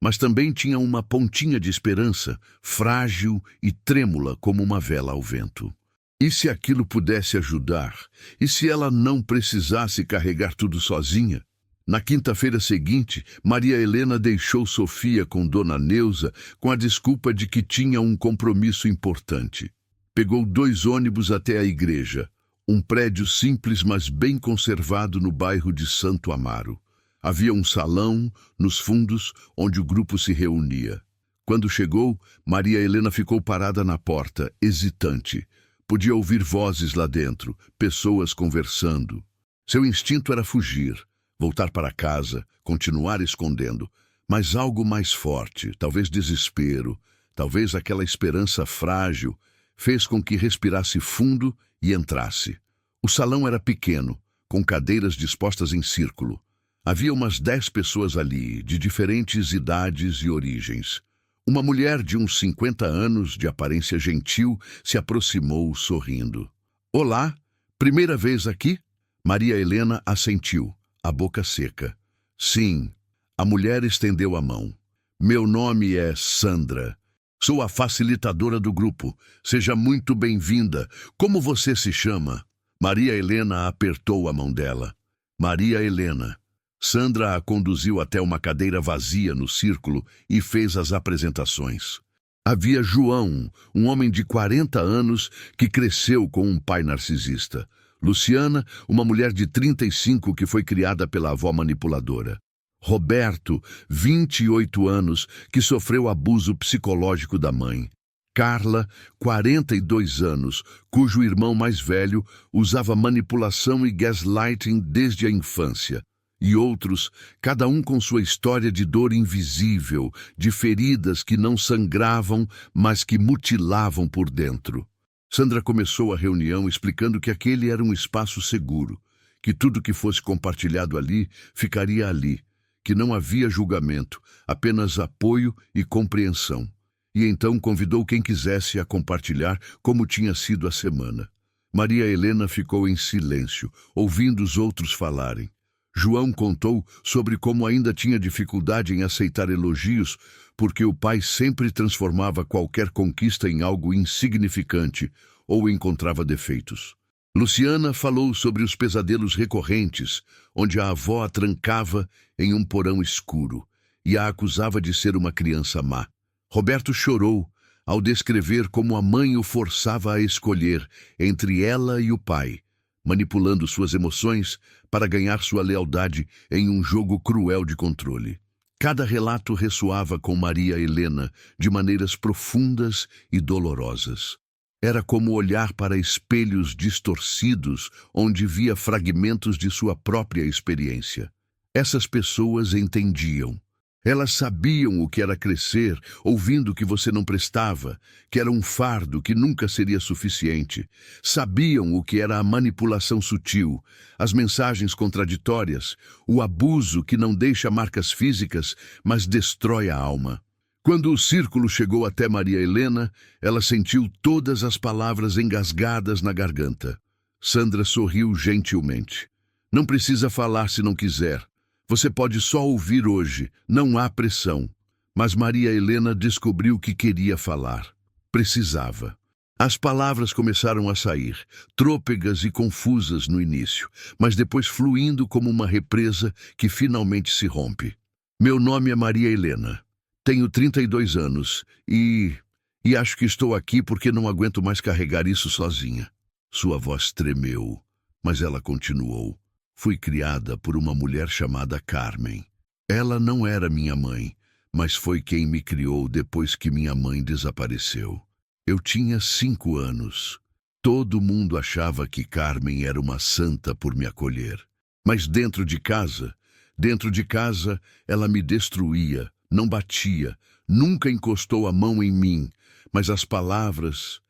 Mas também tinha uma pontinha de esperança, frágil e trêmula como uma vela ao vento. E se aquilo pudesse ajudar? E se ela não precisasse carregar tudo sozinha? Na quinta-feira seguinte, Maria Helena deixou Sofia com Dona Neuza com a desculpa de que tinha um compromisso importante. Pegou 2 ônibus até a igreja, um prédio simples mas bem conservado no bairro de Santo Amaro. Havia um salão, nos fundos, onde o grupo se reunia. Quando chegou, Maria Helena ficou parada na porta, hesitante. Podia ouvir vozes lá dentro, pessoas conversando. Seu instinto era fugir, voltar para casa, continuar escondendo. Mas algo mais forte, talvez desespero, talvez aquela esperança frágil, fez com que respirasse fundo e entrasse. O salão era pequeno, com cadeiras dispostas em círculo. Havia umas 10 pessoas ali, de diferentes idades e origens. Uma mulher de uns 50 anos, de aparência gentil, se aproximou sorrindo. Olá, primeira vez aqui? Maria Helena assentiu, a boca seca. Sim, a mulher estendeu a mão. Meu nome é Sandra. Sou a facilitadora do grupo. Seja muito bem-vinda. Como você se chama? Maria Helena apertou a mão dela. Maria Helena. Sandra a conduziu até uma cadeira vazia no círculo e fez as apresentações. Havia João, um homem de 40 anos que cresceu com um pai narcisista. Luciana, uma mulher de 35 que foi criada pela avó manipuladora. Roberto, 28 anos, que sofreu abuso psicológico da mãe. Carla, 42 anos, cujo irmão mais velho usava manipulação e gaslighting desde a infância. E outros, cada um com sua história de dor invisível, de feridas que não sangravam, mas que mutilavam por dentro. Sandra começou a reunião explicando que aquele era um espaço seguro, que tudo que fosse compartilhado ali ficaria ali, que não havia julgamento, apenas apoio e compreensão. E então convidou quem quisesse a compartilhar como tinha sido a semana. Maria Helena ficou em silêncio, ouvindo os outros falarem. João contou sobre como ainda tinha dificuldade em aceitar elogios, porque o pai sempre transformava qualquer conquista em algo insignificante ou encontrava defeitos. Luciana falou sobre os pesadelos recorrentes, onde a avó a trancava em um porão escuro e a acusava de ser uma criança má. Roberto chorou ao descrever como a mãe o forçava a escolher entre ela e o pai, manipulando suas emoções para ganhar sua lealdade em um jogo cruel de controle. Cada relato ressoava com Maria Helena de maneiras profundas e dolorosas. Era como olhar para espelhos distorcidos onde via fragmentos de sua própria experiência. Essas pessoas entendiam. Elas sabiam o que era crescer, ouvindo que você não prestava, que era um fardo que nunca seria suficiente. Sabiam o que era a manipulação sutil, as mensagens contraditórias, o abuso que não deixa marcas físicas, mas destrói a alma. Quando o círculo chegou até Maria Helena, ela sentiu todas as palavras engasgadas na garganta. Sandra sorriu gentilmente. Não precisa falar se não quiser. Você pode só ouvir hoje, não há pressão. Mas Maria Helena descobriu que queria falar. Precisava. As palavras começaram a sair, trôpegas e confusas no início, mas depois fluindo como uma represa que finalmente se rompe. Meu nome é Maria Helena. Tenho 32 anos e acho que estou aqui porque não aguento mais carregar isso sozinha. Sua voz tremeu, mas ela continuou. Fui criada por uma mulher chamada Carmen. Ela não era minha mãe, mas foi quem me criou depois que minha mãe desapareceu. Eu tinha 5 anos. Todo mundo achava que Carmen era uma santa por me acolher. Mas dentro de casa, ela me destruía, não batia, nunca encostou a mão em mim, mas as palavras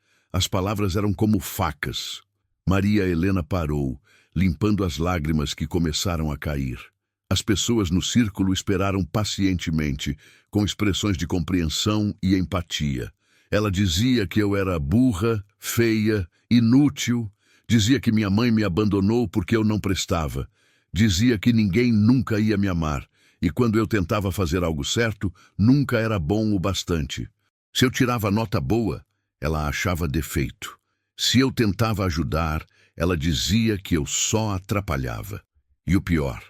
eram como facas. Maria Helena parou, limpando as lágrimas que começaram a cair. As pessoas no círculo esperaram pacientemente, com expressões de compreensão e empatia. Ela dizia que eu era burra, feia, inútil. Dizia que minha mãe me abandonou porque eu não prestava. Dizia que ninguém nunca ia me amar. E quando eu tentava fazer algo certo, nunca era bom o bastante. Se eu tirava nota boa, ela achava defeito. Se eu tentava ajudar, ela dizia que eu só atrapalhava. E o pior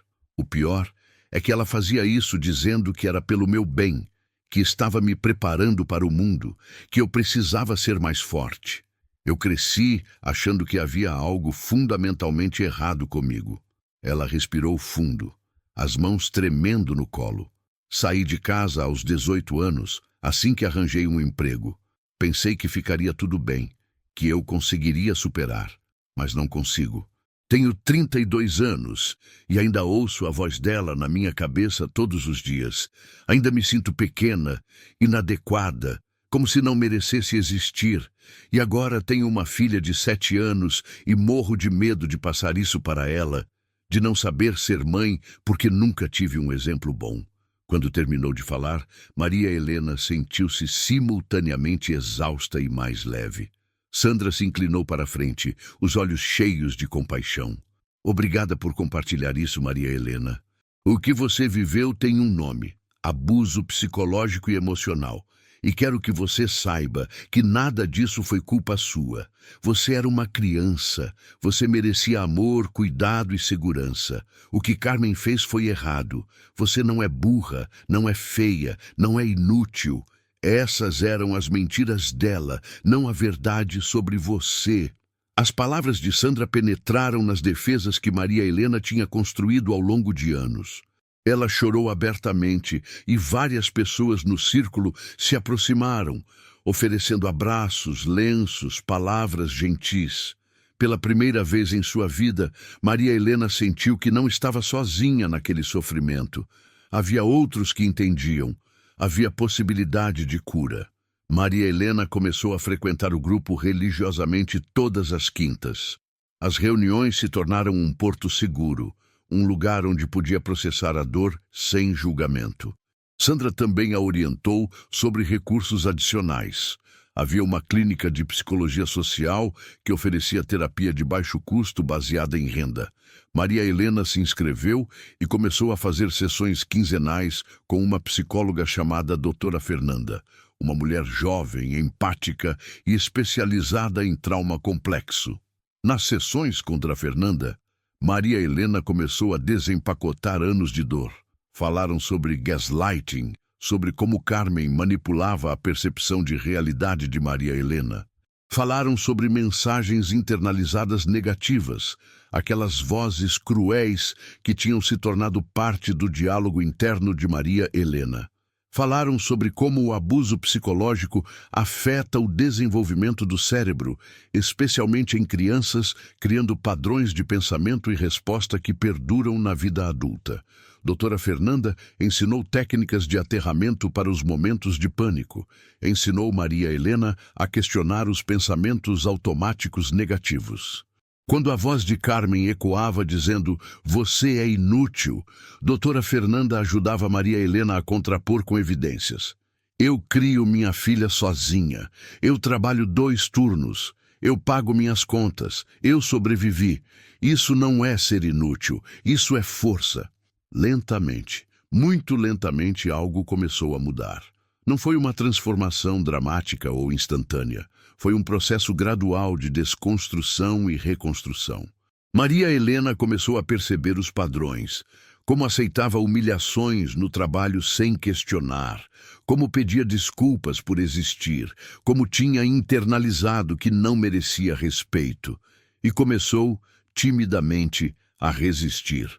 é que ela fazia isso dizendo que era pelo meu bem, que estava me preparando para o mundo, que eu precisava ser mais forte. Eu cresci achando que havia algo fundamentalmente errado comigo. Ela respirou fundo, as mãos tremendo no colo. Saí de casa aos 18 anos, assim que arranjei um emprego. Pensei que ficaria tudo bem, que eu conseguiria superar. Mas não consigo. Tenho 32 anos e ainda ouço a voz dela na minha cabeça todos os dias. Ainda me sinto pequena, inadequada, como se não merecesse existir. E agora tenho uma filha de 7 anos e morro de medo de passar isso para ela, de não saber ser mãe porque nunca tive um exemplo bom. Quando terminou de falar, Maria Helena sentiu-se simultaneamente exausta e mais leve. Sandra se inclinou para a frente, os olhos cheios de compaixão. Obrigada por compartilhar isso, Maria Helena. O que você viveu tem um nome: abuso psicológico e emocional. E quero que você saiba que nada disso foi culpa sua. Você era uma criança. Você merecia amor, cuidado e segurança. O que Carmen fez foi errado. Você não é burra, não é feia, não é inútil. Essas eram as mentiras dela, não a verdade sobre você. As palavras de Sandra penetraram nas defesas que Maria Helena tinha construído ao longo de anos. Ela chorou abertamente e várias pessoas no círculo se aproximaram, oferecendo abraços, lenços, palavras gentis. Pela primeira vez em sua vida, Maria Helena sentiu que não estava sozinha naquele sofrimento. Havia outros que entendiam. Havia possibilidade de cura. Maria Helena começou a frequentar o grupo religiosamente todas as quintas. As reuniões se tornaram um porto seguro, um lugar onde podia processar a dor sem julgamento. Sandra também a orientou sobre recursos adicionais. Havia uma clínica de psicologia social que oferecia terapia de baixo custo baseada em renda. Maria Helena se inscreveu e começou a fazer sessões quinzenais com uma psicóloga chamada Doutora Fernanda, uma mulher jovem, empática e especializada em trauma complexo. Nas sessões contra a Fernanda, Maria Helena começou a desempacotar anos de dor. Falaram sobre gaslighting, sobre como Carmen manipulava a percepção de realidade de Maria Helena. Falaram sobre mensagens internalizadas negativas, aquelas vozes cruéis que tinham se tornado parte do diálogo interno de Maria Helena. Falaram sobre como o abuso psicológico afeta o desenvolvimento do cérebro, especialmente em crianças, criando padrões de pensamento e resposta que perduram na vida adulta. Doutora Fernanda ensinou técnicas de aterramento para os momentos de pânico. Ensinou Maria Helena a questionar os pensamentos automáticos negativos. Quando a voz de Carmen ecoava dizendo "Você é inútil", doutora Fernanda ajudava Maria Helena a contrapor com evidências. "Eu crio minha filha sozinha. Eu trabalho 2 turnos. Eu pago minhas contas. Eu sobrevivi. Isso não é ser inútil. Isso é força." Lentamente, muito lentamente, algo começou a mudar. Não foi uma transformação dramática ou instantânea. Foi um processo gradual de desconstrução e reconstrução. Maria Helena começou a perceber os padrões, como aceitava humilhações no trabalho sem questionar, como pedia desculpas por existir, como tinha internalizado que não merecia respeito, e começou, timidamente, a resistir.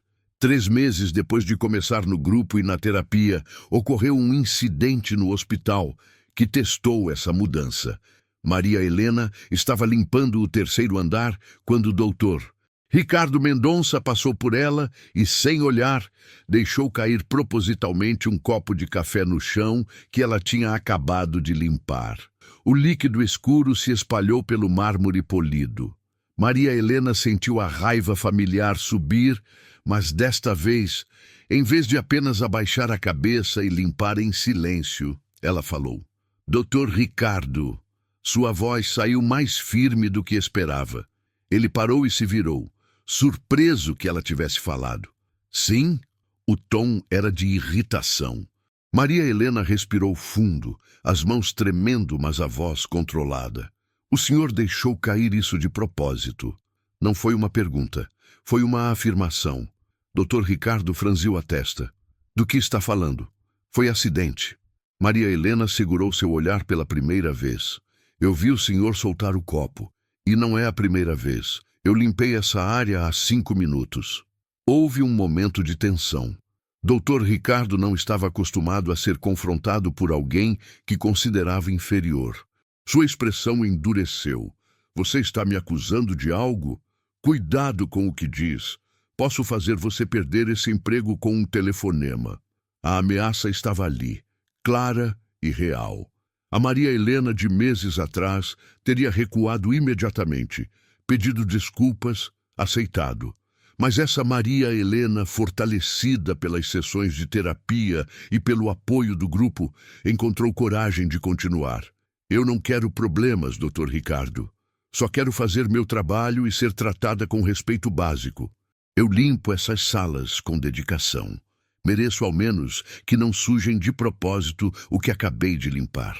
3 meses depois de começar no grupo e na terapia, ocorreu um incidente no hospital que testou essa mudança. Maria Helena estava limpando o 3º andar quando o doutor Ricardo Mendonça passou por ela e, sem olhar, deixou cair propositalmente um copo de café no chão que ela tinha acabado de limpar. O líquido escuro se espalhou pelo mármore polido. Maria Helena sentiu a raiva familiar subir, mas desta vez, em vez de apenas abaixar a cabeça e limpar em silêncio, ela falou: "Doutor Ricardo." Sua voz saiu mais firme do que esperava. Ele parou e se virou, surpreso que ela tivesse falado. "Sim?" O tom era de irritação. Maria Helena respirou fundo, as mãos tremendo, mas a voz controlada. "O senhor deixou cair isso de propósito." Não foi uma pergunta, foi uma afirmação. Dr. Ricardo franziu a testa. "Do que está falando?" "Foi acidente." Maria Helena segurou seu olhar pela primeira vez. "Eu vi o senhor soltar o copo. E não é a primeira vez. Eu limpei essa área há 5 minutos." Houve um momento de tensão. Dr. Ricardo não estava acostumado a ser confrontado por alguém que considerava inferior. Sua expressão endureceu. "Você está me acusando de algo? Cuidado com o que diz. Posso fazer você perder esse emprego com um telefonema." A ameaça estava ali, clara e real. A Maria Helena de meses atrás teria recuado imediatamente, pedido desculpas, aceitado. Mas essa Maria Helena, fortalecida pelas sessões de terapia e pelo apoio do grupo, encontrou coragem de continuar. "Eu não quero problemas, Dr. Ricardo. Só quero fazer meu trabalho e ser tratada com respeito básico. Eu limpo essas salas com dedicação. Mereço ao menos que não sujem de propósito o que acabei de limpar."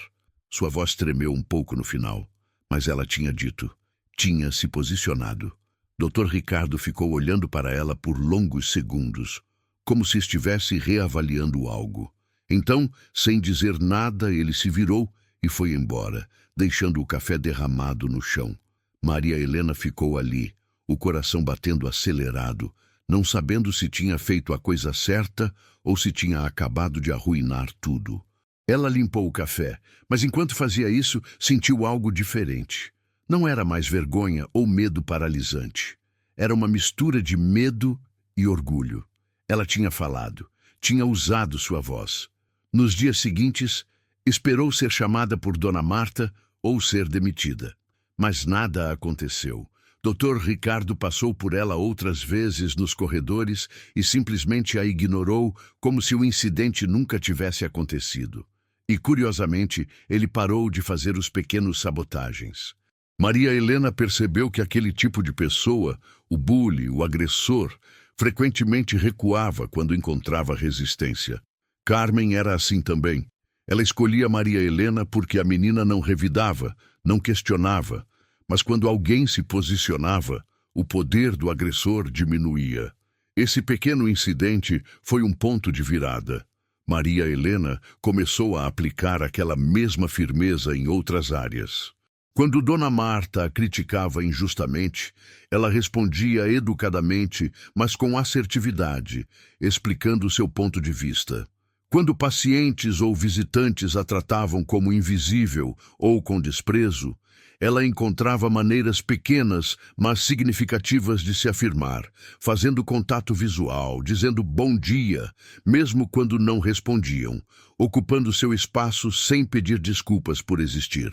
Sua voz tremeu um pouco no final, mas ela tinha dito, tinha se posicionado. Dr. Ricardo ficou olhando para ela por longos segundos, como se estivesse reavaliando algo. Então, sem dizer nada, ele se virou e foi embora, deixando o café derramado no chão. Maria Helena ficou ali, o coração batendo acelerado, não sabendo se tinha feito a coisa certa ou se tinha acabado de arruinar tudo. Ela limpou o café, mas enquanto fazia isso, sentiu algo diferente. Não era mais vergonha ou medo paralisante. Era uma mistura de medo e orgulho. Ela tinha falado, tinha usado sua voz. Nos dias seguintes, esperou ser chamada por Dona Marta ou ser demitida. Mas nada aconteceu. Dr. Ricardo passou por ela outras vezes nos corredores e simplesmente a ignorou como se o incidente nunca tivesse acontecido. E, curiosamente, ele parou de fazer os pequenos sabotagens. Maria Helena percebeu que aquele tipo de pessoa, o bully, o agressor, frequentemente recuava quando encontrava resistência. Carmen era assim também. Ela escolhia Maria Helena porque a menina não revidava, não questionava, mas quando alguém se posicionava, o poder do agressor diminuía. Esse pequeno incidente foi um ponto de virada. Maria Helena começou a aplicar aquela mesma firmeza em outras áreas. Quando Dona Marta a criticava injustamente, ela respondia educadamente, mas com assertividade, explicando seu ponto de vista. Quando pacientes ou visitantes a tratavam como invisível ou com desprezo, ela encontrava maneiras pequenas, mas significativas de se afirmar, fazendo contato visual, dizendo bom dia, mesmo quando não respondiam, ocupando seu espaço sem pedir desculpas por existir.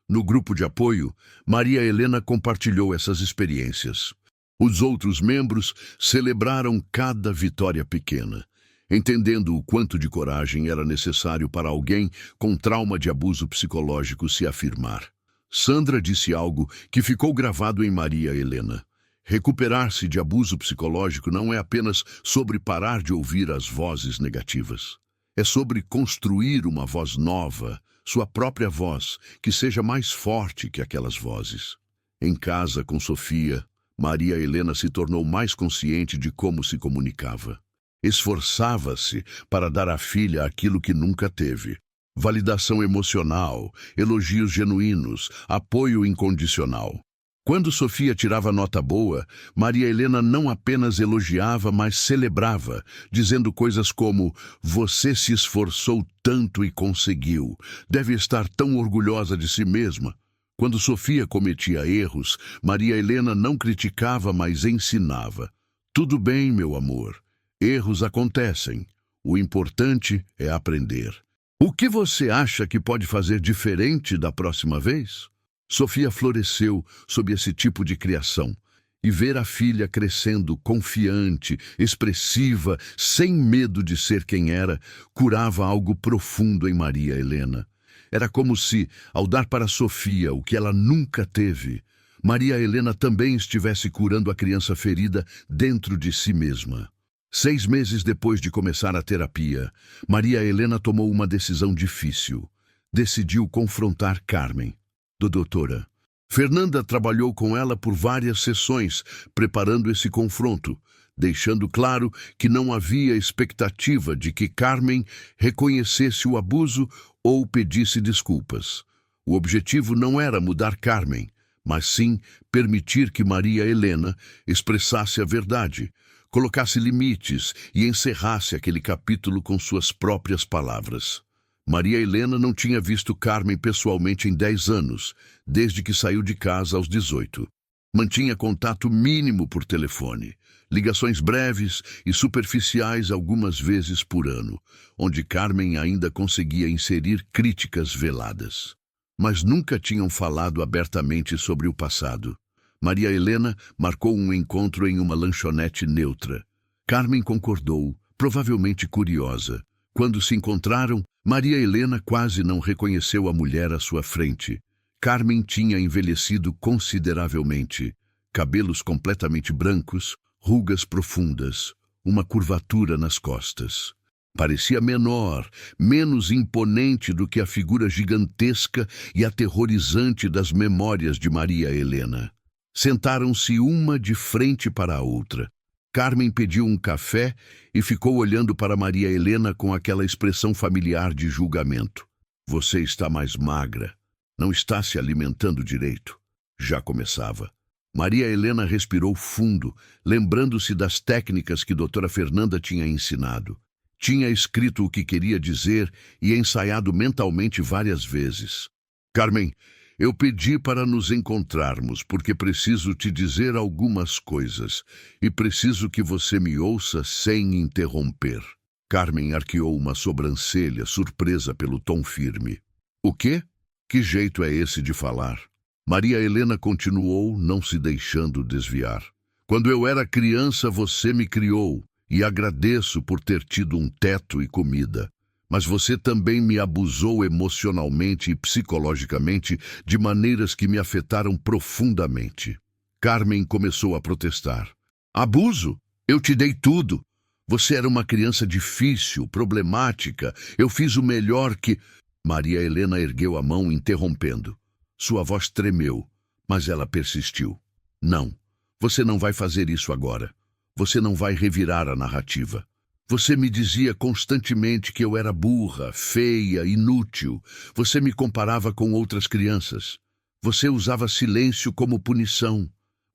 No grupo de apoio, Maria Helena compartilhou essas experiências. Os outros membros celebraram cada vitória pequena, entendendo o quanto de coragem era necessário para alguém com trauma de abuso psicológico se afirmar. Sandra disse algo que ficou gravado em Maria Helena. Recuperar-se de abuso psicológico não é apenas sobre parar de ouvir as vozes negativas. É sobre construir uma voz nova, sua própria voz, que seja mais forte que aquelas vozes. Em casa com Sofia, Maria Helena se tornou mais consciente de como se comunicava. Esforçava-se para dar à filha aquilo que nunca teve: validação emocional, elogios genuínos, apoio incondicional. Quando Sofia tirava nota boa, Maria Helena não apenas elogiava, mas celebrava, dizendo coisas como: "Você se esforçou tanto e conseguiu. Deve estar tão orgulhosa de si mesma." Quando Sofia cometia erros, Maria Helena não criticava, mas ensinava. "Tudo bem, meu amor. Erros acontecem. O importante é aprender. O que você acha que pode fazer diferente da próxima vez?" Sofia floresceu sob esse tipo de criação, e ver a filha crescendo confiante, expressiva, sem medo de ser quem era, curava algo profundo em Maria Helena. Era como se, ao dar para Sofia o que ela nunca teve, Maria Helena também estivesse curando a criança ferida dentro de si mesma. 6 meses depois de começar a terapia, Maria Helena tomou uma decisão difícil. Decidiu confrontar Carmen. Doutora Fernanda trabalhou com ela por várias sessões, preparando esse confronto, deixando claro que não havia expectativa de que Carmen reconhecesse o abuso ou pedisse desculpas. O objetivo não era mudar Carmen, mas sim permitir que Maria Helena expressasse a verdade, colocasse limites e encerrasse aquele capítulo com suas próprias palavras. Maria Helena não tinha visto Carmen pessoalmente em 10 anos, desde que saiu de casa aos 18. Mantinha contato mínimo por telefone, ligações breves e superficiais algumas vezes por ano, onde Carmen ainda conseguia inserir críticas veladas. Mas nunca tinham falado abertamente sobre o passado. Maria Helena marcou um encontro em uma lanchonete neutra. Carmen concordou, provavelmente curiosa. Quando se encontraram, Maria Helena quase não reconheceu a mulher à sua frente. Carmen tinha envelhecido consideravelmente. Cabelos completamente brancos, rugas profundas, uma curvatura nas costas. Parecia menor, menos imponente do que a figura gigantesca e aterrorizante das memórias de Maria Helena. Sentaram-se uma de frente para a outra. Carmen pediu um café e ficou olhando para Maria Helena com aquela expressão familiar de julgamento. "Você está mais magra. Não está se alimentando direito." Já começava. Maria Helena respirou fundo, lembrando-se das técnicas que doutora Fernanda tinha ensinado. Tinha escrito o que queria dizer e ensaiado mentalmente várias vezes. "Carmen, eu pedi para nos encontrarmos porque preciso te dizer algumas coisas e preciso que você me ouça sem interromper." Carmen arqueou uma sobrancelha, surpresa pelo tom firme. "O quê? Que jeito é esse de falar?" Maria Helena continuou, não se deixando desviar. Quando eu era criança, você me criou, e agradeço por ter tido um teto e comida. Mas você também me abusou emocionalmente e psicologicamente de maneiras que me afetaram profundamente. Carmen começou a protestar. Abuso? Eu te dei tudo. Você era uma criança difícil, problemática. Eu fiz o melhor que... Maria Helena ergueu a mão, interrompendo. Sua voz tremeu, mas ela persistiu. Não, você não vai fazer isso agora. Você não vai revirar a narrativa. Você me dizia constantemente que eu era burra, feia, inútil. Você me comparava com outras crianças. Você usava silêncio como punição.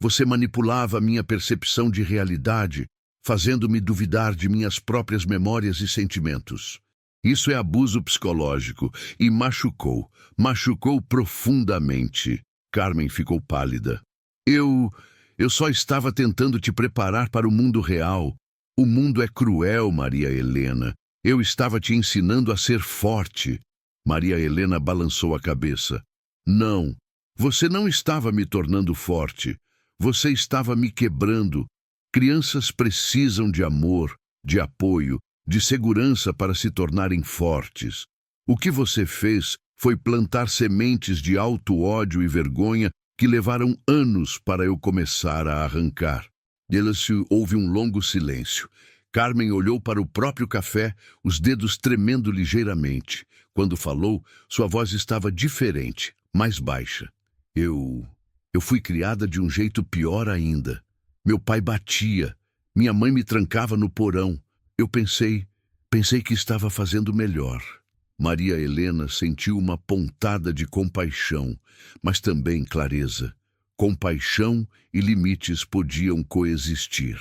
Você manipulava minha percepção de realidade, fazendo-me duvidar de minhas próprias memórias e sentimentos. Isso é abuso psicológico e machucou profundamente. Carmen ficou pálida. Eu só estava tentando te preparar para o mundo real. O mundo é cruel, Maria Helena. Eu estava te ensinando a ser forte. Maria Helena balançou a cabeça. Não, você não estava me tornando forte. Você estava me quebrando. Crianças precisam de amor, de apoio, de segurança para se tornarem fortes. O que você fez foi plantar sementes de auto-ódio e vergonha que levaram anos para eu começar a arrancar. Houve um longo silêncio. Carmen olhou para o próprio café, os dedos tremendo ligeiramente. Quando falou, sua voz estava diferente, mais baixa. Eu fui criada de um jeito pior ainda. Meu pai batia. Minha mãe me trancava no porão. Eu pensei que estava fazendo melhor. Maria Helena sentiu uma pontada de compaixão, mas também clareza. Compaixão e limites podiam coexistir.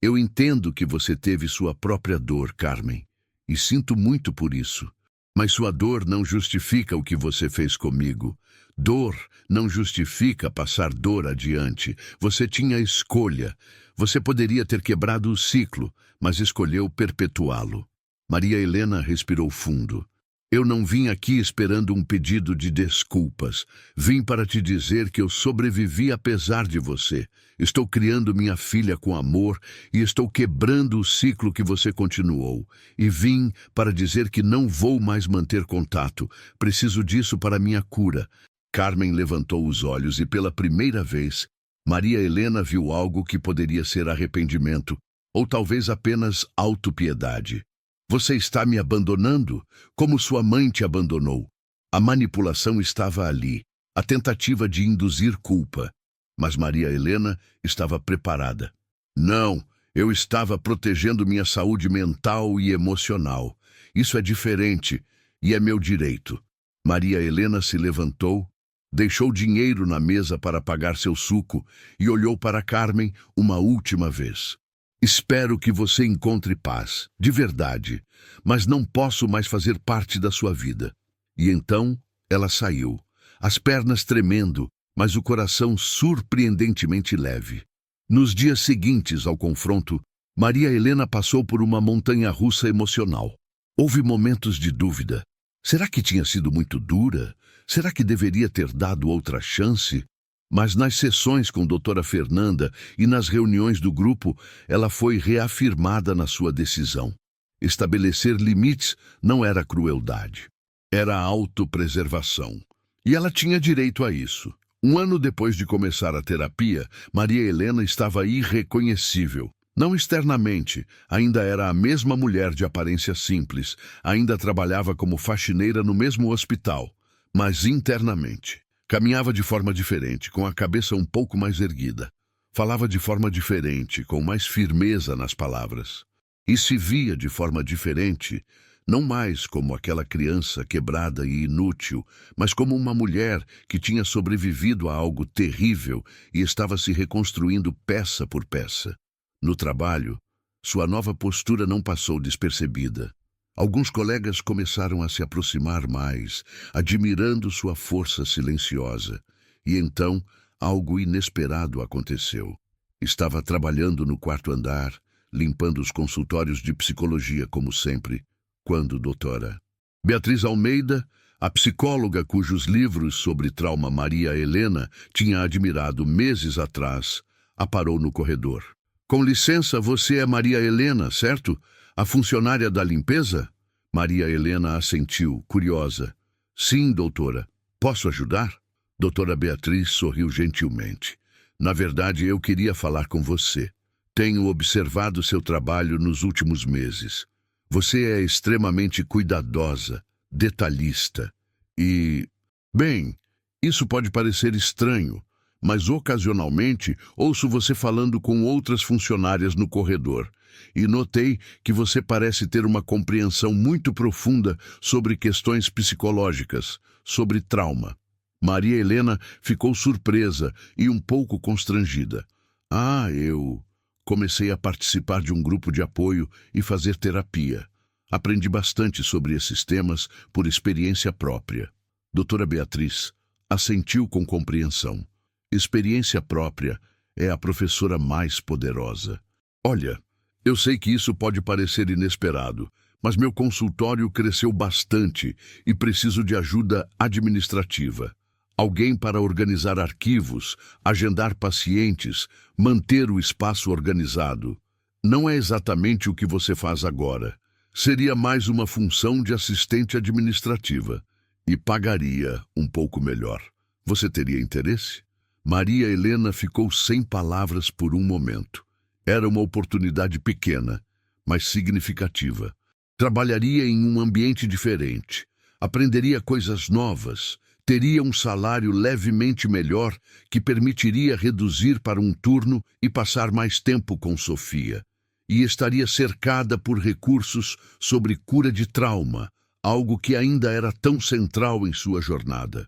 Eu entendo que você teve sua própria dor, Carmen, e sinto muito por isso. Mas sua dor não justifica o que você fez comigo. Dor não justifica passar dor adiante. Você tinha escolha. Você poderia ter quebrado o ciclo, mas escolheu perpetuá-lo. Maria Helena respirou fundo. Eu não vim aqui esperando um pedido de desculpas. Vim para te dizer que eu sobrevivi apesar de você. Estou criando minha filha com amor e estou quebrando o ciclo que você continuou. E vim para dizer que não vou mais manter contato. Preciso disso para minha cura. Carmen levantou os olhos e pela primeira vez, Maria Helena viu algo que poderia ser arrependimento, ou talvez apenas autopiedade. Você está me abandonando, como sua mãe te abandonou. A manipulação estava ali, a tentativa de induzir culpa. Mas Maria Helena estava preparada. Não, eu estava protegendo minha saúde mental e emocional. Isso é diferente e é meu direito. Maria Helena se levantou, deixou dinheiro na mesa para pagar seu suco e olhou para Carmen uma última vez. Espero que você encontre paz, de verdade, mas não posso mais fazer parte da sua vida. E então ela saiu, as pernas tremendo, mas o coração surpreendentemente leve. Nos dias seguintes ao confronto, Maria Helena passou por uma montanha-russa emocional. Houve momentos de dúvida. Será que tinha sido muito dura? Será que deveria ter dado outra chance? Mas nas sessões com doutora Fernanda e nas reuniões do grupo, ela foi reafirmada na sua decisão. Estabelecer limites não era crueldade, era autopreservação. E ela tinha direito a isso. Um ano depois de começar a terapia, Maria Helena estava irreconhecível. Não externamente, ainda era a mesma mulher de aparência simples, ainda trabalhava como faxineira no mesmo hospital, mas internamente. Caminhava de forma diferente, com a cabeça um pouco mais erguida. Falava de forma diferente, com mais firmeza nas palavras. E se via de forma diferente, não mais como aquela criança quebrada e inútil, mas como uma mulher que tinha sobrevivido a algo terrível e estava se reconstruindo peça por peça. No trabalho, sua nova postura não passou despercebida. Alguns colegas começaram a se aproximar mais, admirando sua força silenciosa. E então, algo inesperado aconteceu. Estava trabalhando no quarto andar, limpando os consultórios de psicologia como sempre, quando doutora Beatriz Almeida, A psicóloga cujos livros sobre trauma Maria Helena tinha admirado meses atrás, a parou no corredor. Com licença, você é Maria Helena, certo? A funcionária da limpeza? Maria Helena assentiu, curiosa. Sim, doutora. Posso ajudar? Doutora Beatriz sorriu gentilmente. Na verdade, eu queria falar com você. Tenho observado seu trabalho nos últimos meses. Você é extremamente cuidadosa, detalhista e... Bem, isso pode parecer estranho, mas ocasionalmente ouço você falando com outras funcionárias no corredor e notei que você parece ter uma compreensão muito profunda sobre questões psicológicas, sobre trauma. Maria Helena ficou surpresa e um pouco constrangida. Eu comecei a participar de um grupo de apoio e fazer terapia. Aprendi bastante sobre esses temas por experiência própria. Doutora Beatriz assentiu com compreensão. Experiência própria é a professora mais poderosa. Olha, eu sei que isso pode parecer inesperado, mas meu consultório cresceu bastante e preciso de ajuda administrativa. Alguém para organizar arquivos, agendar pacientes, manter o espaço organizado. Não é exatamente o que você faz agora. Seria mais uma função de assistente administrativa e pagaria um pouco melhor. Você teria interesse? Maria Helena ficou sem palavras por um momento. Era uma oportunidade pequena, mas significativa. Trabalharia em um ambiente diferente, aprenderia coisas novas, teria um salário levemente melhor que permitiria reduzir para um turno e passar mais tempo com Sofia. E estaria cercada por recursos sobre cura de trauma, algo que ainda era tão central em sua jornada.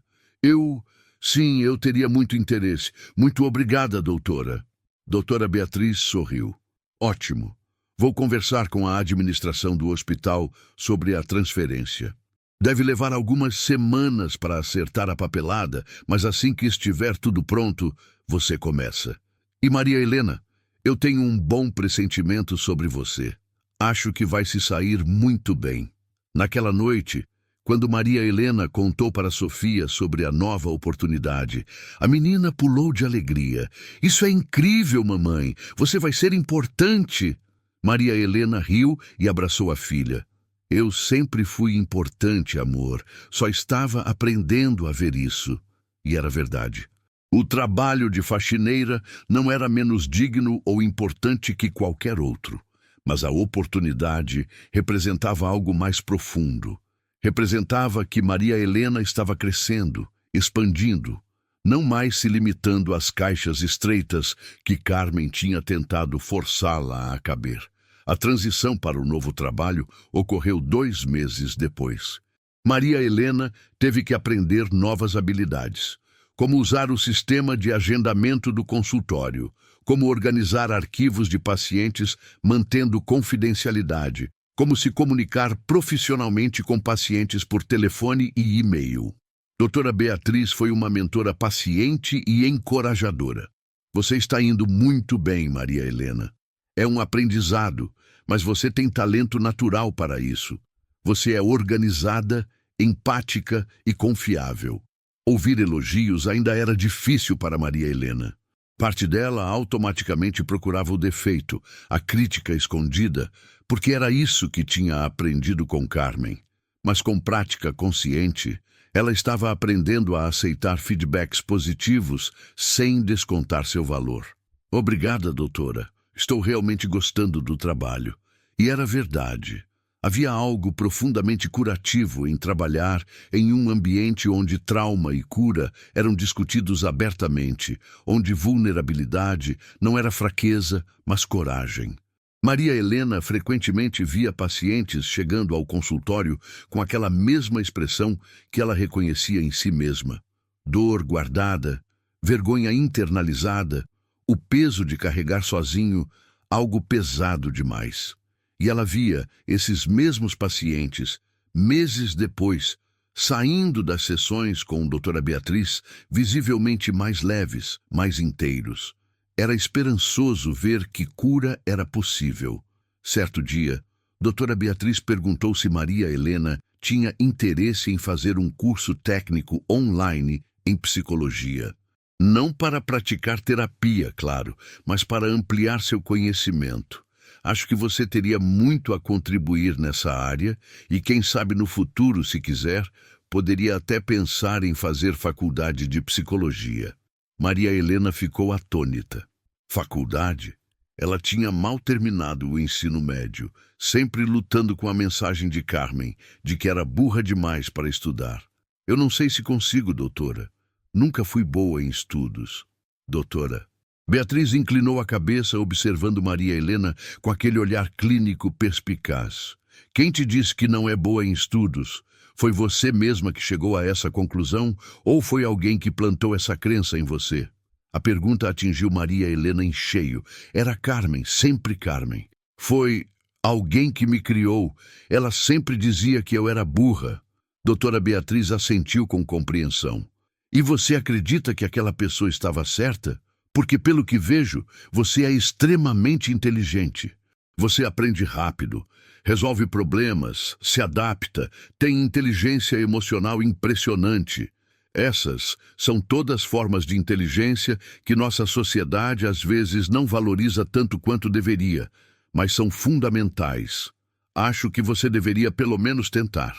Sim, eu teria muito interesse. Muito obrigada, doutora. Doutora Beatriz sorriu. Ótimo. Vou conversar com a administração do hospital sobre a transferência. Deve levar algumas semanas para acertar a papelada, mas assim que estiver tudo pronto, você começa. E Maria Helena, eu tenho um bom pressentimento sobre você. Acho que vai se sair muito bem. Naquela noite, quando Maria Helena contou para Sofia sobre a nova oportunidade, a menina pulou de alegria. Isso é incrível, mamãe! Você vai ser importante! Maria Helena riu e abraçou a filha. Eu sempre fui importante, amor. Só estava aprendendo a ver isso. E era verdade. O trabalho de faxineira não era menos digno ou importante que qualquer outro. Mas a oportunidade representava algo mais profundo. Representava que Maria Helena estava crescendo, expandindo, não mais se limitando às caixas estreitas que Carmen tinha tentado forçá-la a caber. A transição para o novo trabalho ocorreu 2 meses depois. Maria Helena teve que aprender novas habilidades, como usar o sistema de agendamento do consultório, como organizar arquivos de pacientes mantendo confidencialidade, como se comunicar profissionalmente com pacientes por telefone e e-mail. Doutora Beatriz foi uma mentora paciente e encorajadora. Você está indo muito bem, Maria Helena. É um aprendizado, mas você tem talento natural para isso. Você é organizada, empática e confiável. Ouvir elogios ainda era difícil para Maria Helena. Parte dela automaticamente procurava o defeito, a crítica escondida, porque era isso que tinha aprendido com Carmen. Mas com prática consciente, ela estava aprendendo a aceitar feedbacks positivos sem descontar seu valor. Obrigada, doutora. Estou realmente gostando do trabalho. E era verdade. Havia algo profundamente curativo em trabalhar em um ambiente onde trauma e cura eram discutidos abertamente, onde vulnerabilidade não era fraqueza, mas coragem. Maria Helena frequentemente via pacientes chegando ao consultório com aquela mesma expressão que ela reconhecia em si mesma. Dor guardada, vergonha internalizada, o peso de carregar sozinho algo pesado demais. E ela via esses mesmos pacientes, meses depois, saindo das sessões com a doutora Beatriz, visivelmente mais leves, mais inteiros. Era esperançoso ver que cura era possível. Certo dia, doutora Beatriz perguntou se Maria Helena tinha interesse em fazer um curso técnico online em psicologia. Não para praticar terapia, claro, mas para ampliar seu conhecimento. Acho que você teria muito a contribuir nessa área e, quem sabe no futuro, se quiser, poderia até pensar em fazer faculdade de psicologia. Maria Helena ficou atônita. Faculdade? Ela tinha mal terminado o ensino médio, sempre lutando com a mensagem de Carmen, de que era burra demais para estudar. Eu não sei se consigo, doutora. Nunca fui boa em estudos. Doutora. Beatriz inclinou a cabeça, observando Maria Helena com aquele olhar clínico perspicaz. Quem te disse que não é boa em estudos? Foi você mesma que chegou a essa conclusão ou foi alguém que plantou essa crença em você? A pergunta atingiu Maria Helena em cheio. Era Carmen, sempre Carmen. Foi alguém que me criou. Ela sempre dizia que eu era burra. Doutora Beatriz assentiu com compreensão. E você acredita que aquela pessoa estava certa? Porque, pelo que vejo, você é extremamente inteligente. Você aprende rápido, resolve problemas, se adapta, tem inteligência emocional impressionante. Essas são todas formas de inteligência que nossa sociedade às vezes não valoriza tanto quanto deveria, mas são fundamentais. Acho que você deveria pelo menos tentar.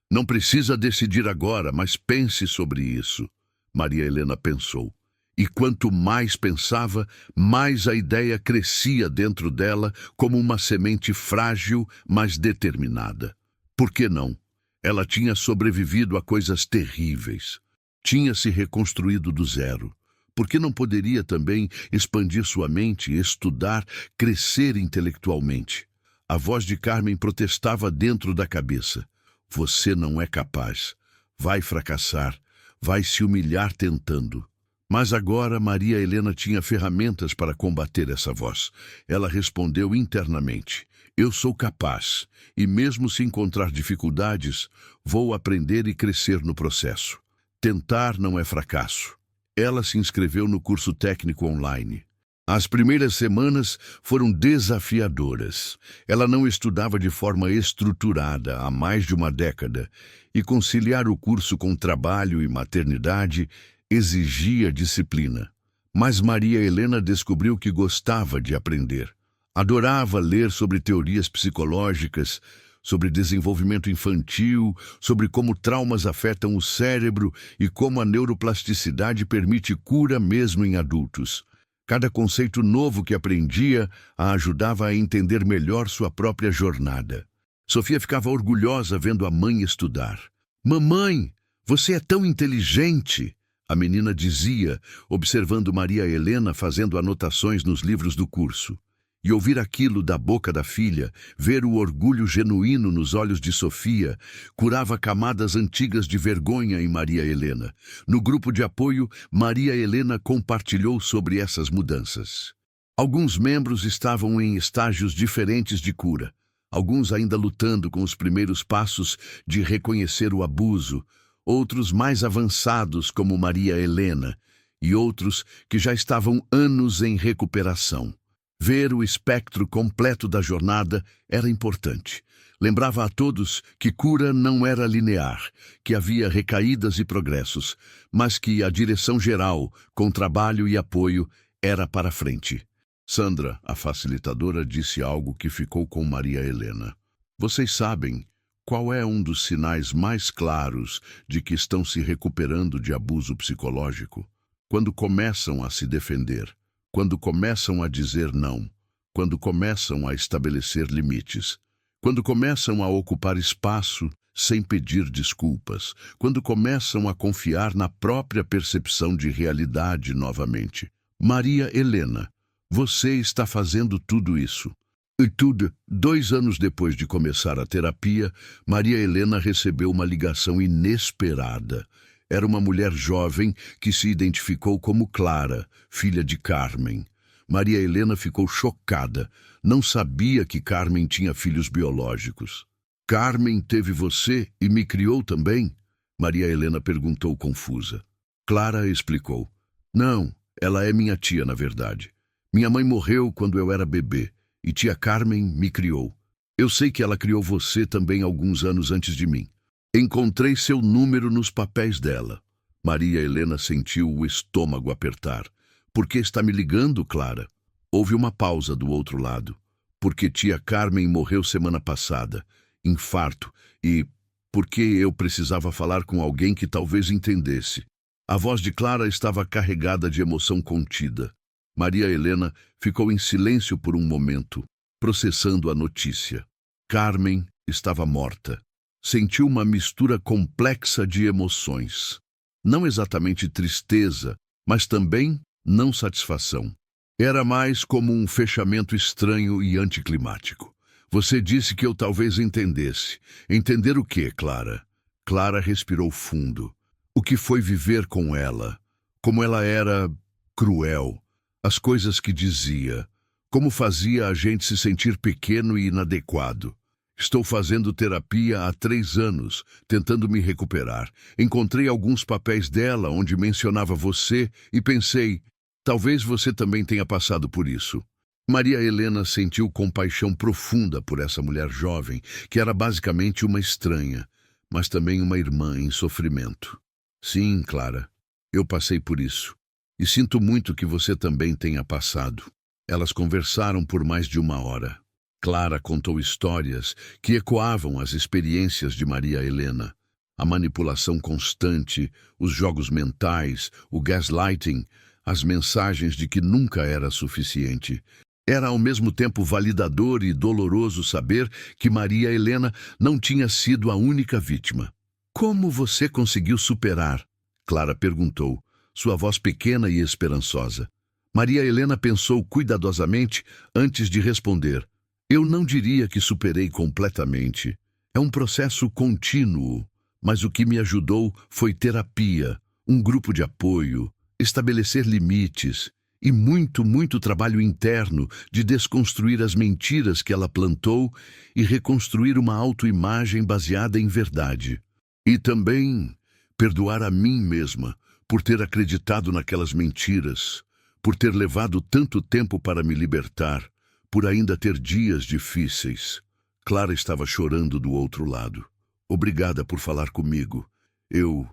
Não precisa decidir agora, mas pense sobre isso. Maria Helena pensou. E quanto mais pensava, mais a ideia crescia dentro dela como uma semente frágil, mas determinada. Por que não? Ela tinha sobrevivido a coisas terríveis. Tinha se reconstruído do zero. Por que não poderia também expandir sua mente, estudar, crescer intelectualmente? A voz de Carmen protestava dentro da cabeça. Você não é capaz. Vai fracassar. Vai se humilhar tentando. Mas agora Maria Helena tinha ferramentas para combater essa voz. Ela respondeu internamente. Eu sou capaz, e mesmo se encontrar dificuldades, vou aprender e crescer no processo. Tentar não é fracasso. Ela se inscreveu no curso técnico online. As primeiras semanas foram desafiadoras. Ela não estudava de forma estruturada há mais de uma década, e conciliar o curso com trabalho e maternidade exigia disciplina. Mas Maria Helena descobriu que gostava de aprender. Adorava ler sobre teorias psicológicas, sobre desenvolvimento infantil, sobre como traumas afetam o cérebro e como a neuroplasticidade permite cura mesmo em adultos. Cada conceito novo que aprendia a ajudava a entender melhor sua própria jornada. Sofia ficava orgulhosa vendo a mãe estudar. Mamãe, você é tão inteligente! A menina dizia, observando Maria Helena fazendo anotações nos livros do curso. E ouvir aquilo da boca da filha, ver o orgulho genuíno nos olhos de Sofia, curava camadas antigas de vergonha em Maria Helena. No grupo de apoio, Maria Helena compartilhou sobre essas mudanças. Alguns membros estavam em estágios diferentes de cura, alguns ainda lutando com os primeiros passos de reconhecer o abuso, outros mais avançados como Maria Helena, e outros que já estavam anos em recuperação. Ver o espectro completo da jornada era importante. Lembrava a todos que cura não era linear, que havia recaídas e progressos, mas que a direção geral, com trabalho e apoio, era para frente. Sandra, a facilitadora, disse algo que ficou com Maria Helena. Vocês sabem qual é um dos sinais mais claros de que estão se recuperando de abuso psicológico? Quando começam a se defender. Quando começam a dizer não, quando começam a estabelecer limites, quando começam a ocupar espaço sem pedir desculpas, quando começam a confiar na própria percepção de realidade novamente. Maria Helena, você está fazendo tudo isso. E tudo, 2 anos depois de começar a terapia, Maria Helena recebeu uma ligação inesperada. Era uma mulher jovem que se identificou como Clara, filha de Carmen. Maria Helena ficou chocada. Não sabia que Carmen tinha filhos biológicos. Carmen teve você e me criou também? Maria Helena perguntou confusa. Clara explicou. Não, ela é minha tia, na verdade. Minha mãe morreu quando eu era bebê e tia Carmen me criou. Eu sei que ela criou você também alguns anos antes de mim. Encontrei seu número nos papéis dela. Maria Helena sentiu o estômago apertar. Por que está me ligando, Clara? Houve uma pausa do outro lado. Porque tia Carmen morreu semana passada. Infarto. E porque eu precisava falar com alguém que talvez entendesse. A voz de Clara estava carregada de emoção contida. Maria Helena ficou em silêncio por um momento, processando a notícia. Carmen estava morta. Sentiu uma mistura complexa de emoções. Não exatamente tristeza, mas também não satisfação. Era mais como um fechamento estranho e anticlimático. Você disse que eu talvez entendesse. Entender o quê, Clara? Clara respirou fundo. O que foi viver com ela? Como ela era cruel. As coisas que dizia. Como fazia a gente se sentir pequeno e inadequado. Estou fazendo terapia há 3 anos, tentando me recuperar. Encontrei alguns papéis dela onde mencionava você e pensei, talvez você também tenha passado por isso. Maria Helena sentiu compaixão profunda por essa mulher jovem, que era basicamente uma estranha, mas também uma irmã em sofrimento. Sim, Clara, eu passei por isso. E sinto muito que você também tenha passado. Elas conversaram por mais de 1 hora. Clara contou histórias que ecoavam as experiências de Maria Helena. A manipulação constante, os jogos mentais, o gaslighting, as mensagens de que nunca era suficiente. Era ao mesmo tempo validador e doloroso saber que Maria Helena não tinha sido a única vítima. Como você conseguiu superar? Clara perguntou, sua voz pequena e esperançosa. Maria Helena pensou cuidadosamente antes de responder. Eu não diria que superei completamente. É um processo contínuo, mas o que me ajudou foi terapia, um grupo de apoio, estabelecer limites e muito trabalho interno de desconstruir as mentiras que ela plantou e reconstruir uma autoimagem baseada em verdade. E também perdoar a mim mesma por ter acreditado naquelas mentiras, por ter levado tanto tempo para me libertar, por ainda ter dias difíceis. Clara estava chorando do outro lado. Obrigada por falar comigo. Eu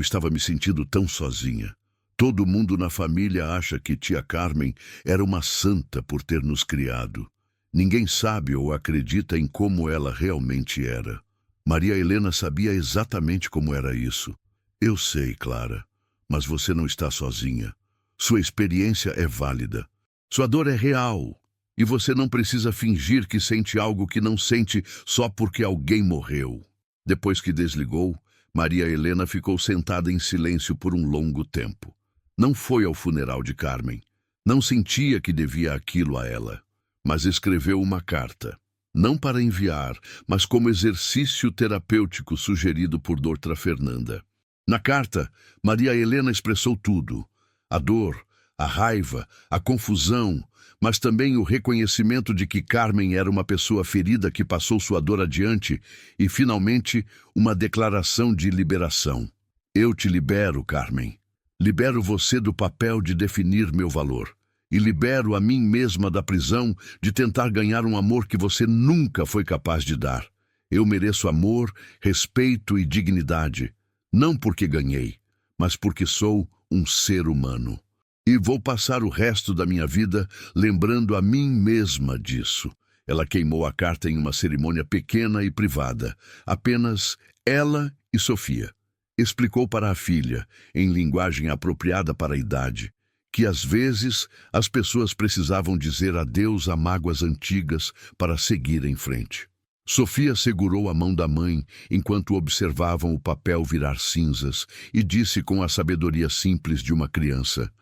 estava me sentindo tão sozinha. Todo mundo na família acha que tia Carmen era uma santa por ter nos criado. Ninguém sabe ou acredita em como ela realmente era. Maria Helena sabia exatamente como era isso. Eu sei, Clara, mas você não está sozinha. Sua experiência é válida. Sua dor é real. E você não precisa fingir que sente algo que não sente só porque alguém morreu. Depois que desligou, Maria Helena ficou sentada em silêncio por um longo tempo. Não foi ao funeral de Carmen. Não sentia que devia aquilo a ela. Mas escreveu uma carta. Não para enviar, mas como exercício terapêutico sugerido por Doutora Fernanda. Na carta, Maria Helena expressou tudo. A dor, a raiva, a confusão, mas também o reconhecimento de que Carmen era uma pessoa ferida que passou sua dor adiante e, finalmente, uma declaração de liberação. Eu te libero, Carmen. Libero você do papel de definir meu valor. E libero a mim mesma da prisão de tentar ganhar um amor que você nunca foi capaz de dar. Eu mereço amor, respeito e dignidade. Não porque ganhei, mas porque sou um ser humano. E vou passar o resto da minha vida lembrando a mim mesma disso. Ela queimou a carta em uma cerimônia pequena e privada. Apenas ela e Sofia. Explicou para a filha, em linguagem apropriada para a idade, que às vezes as pessoas precisavam dizer adeus a mágoas antigas para seguir em frente. Sofia segurou a mão da mãe enquanto observavam o papel virar cinzas e disse com a sabedoria simples de uma criança: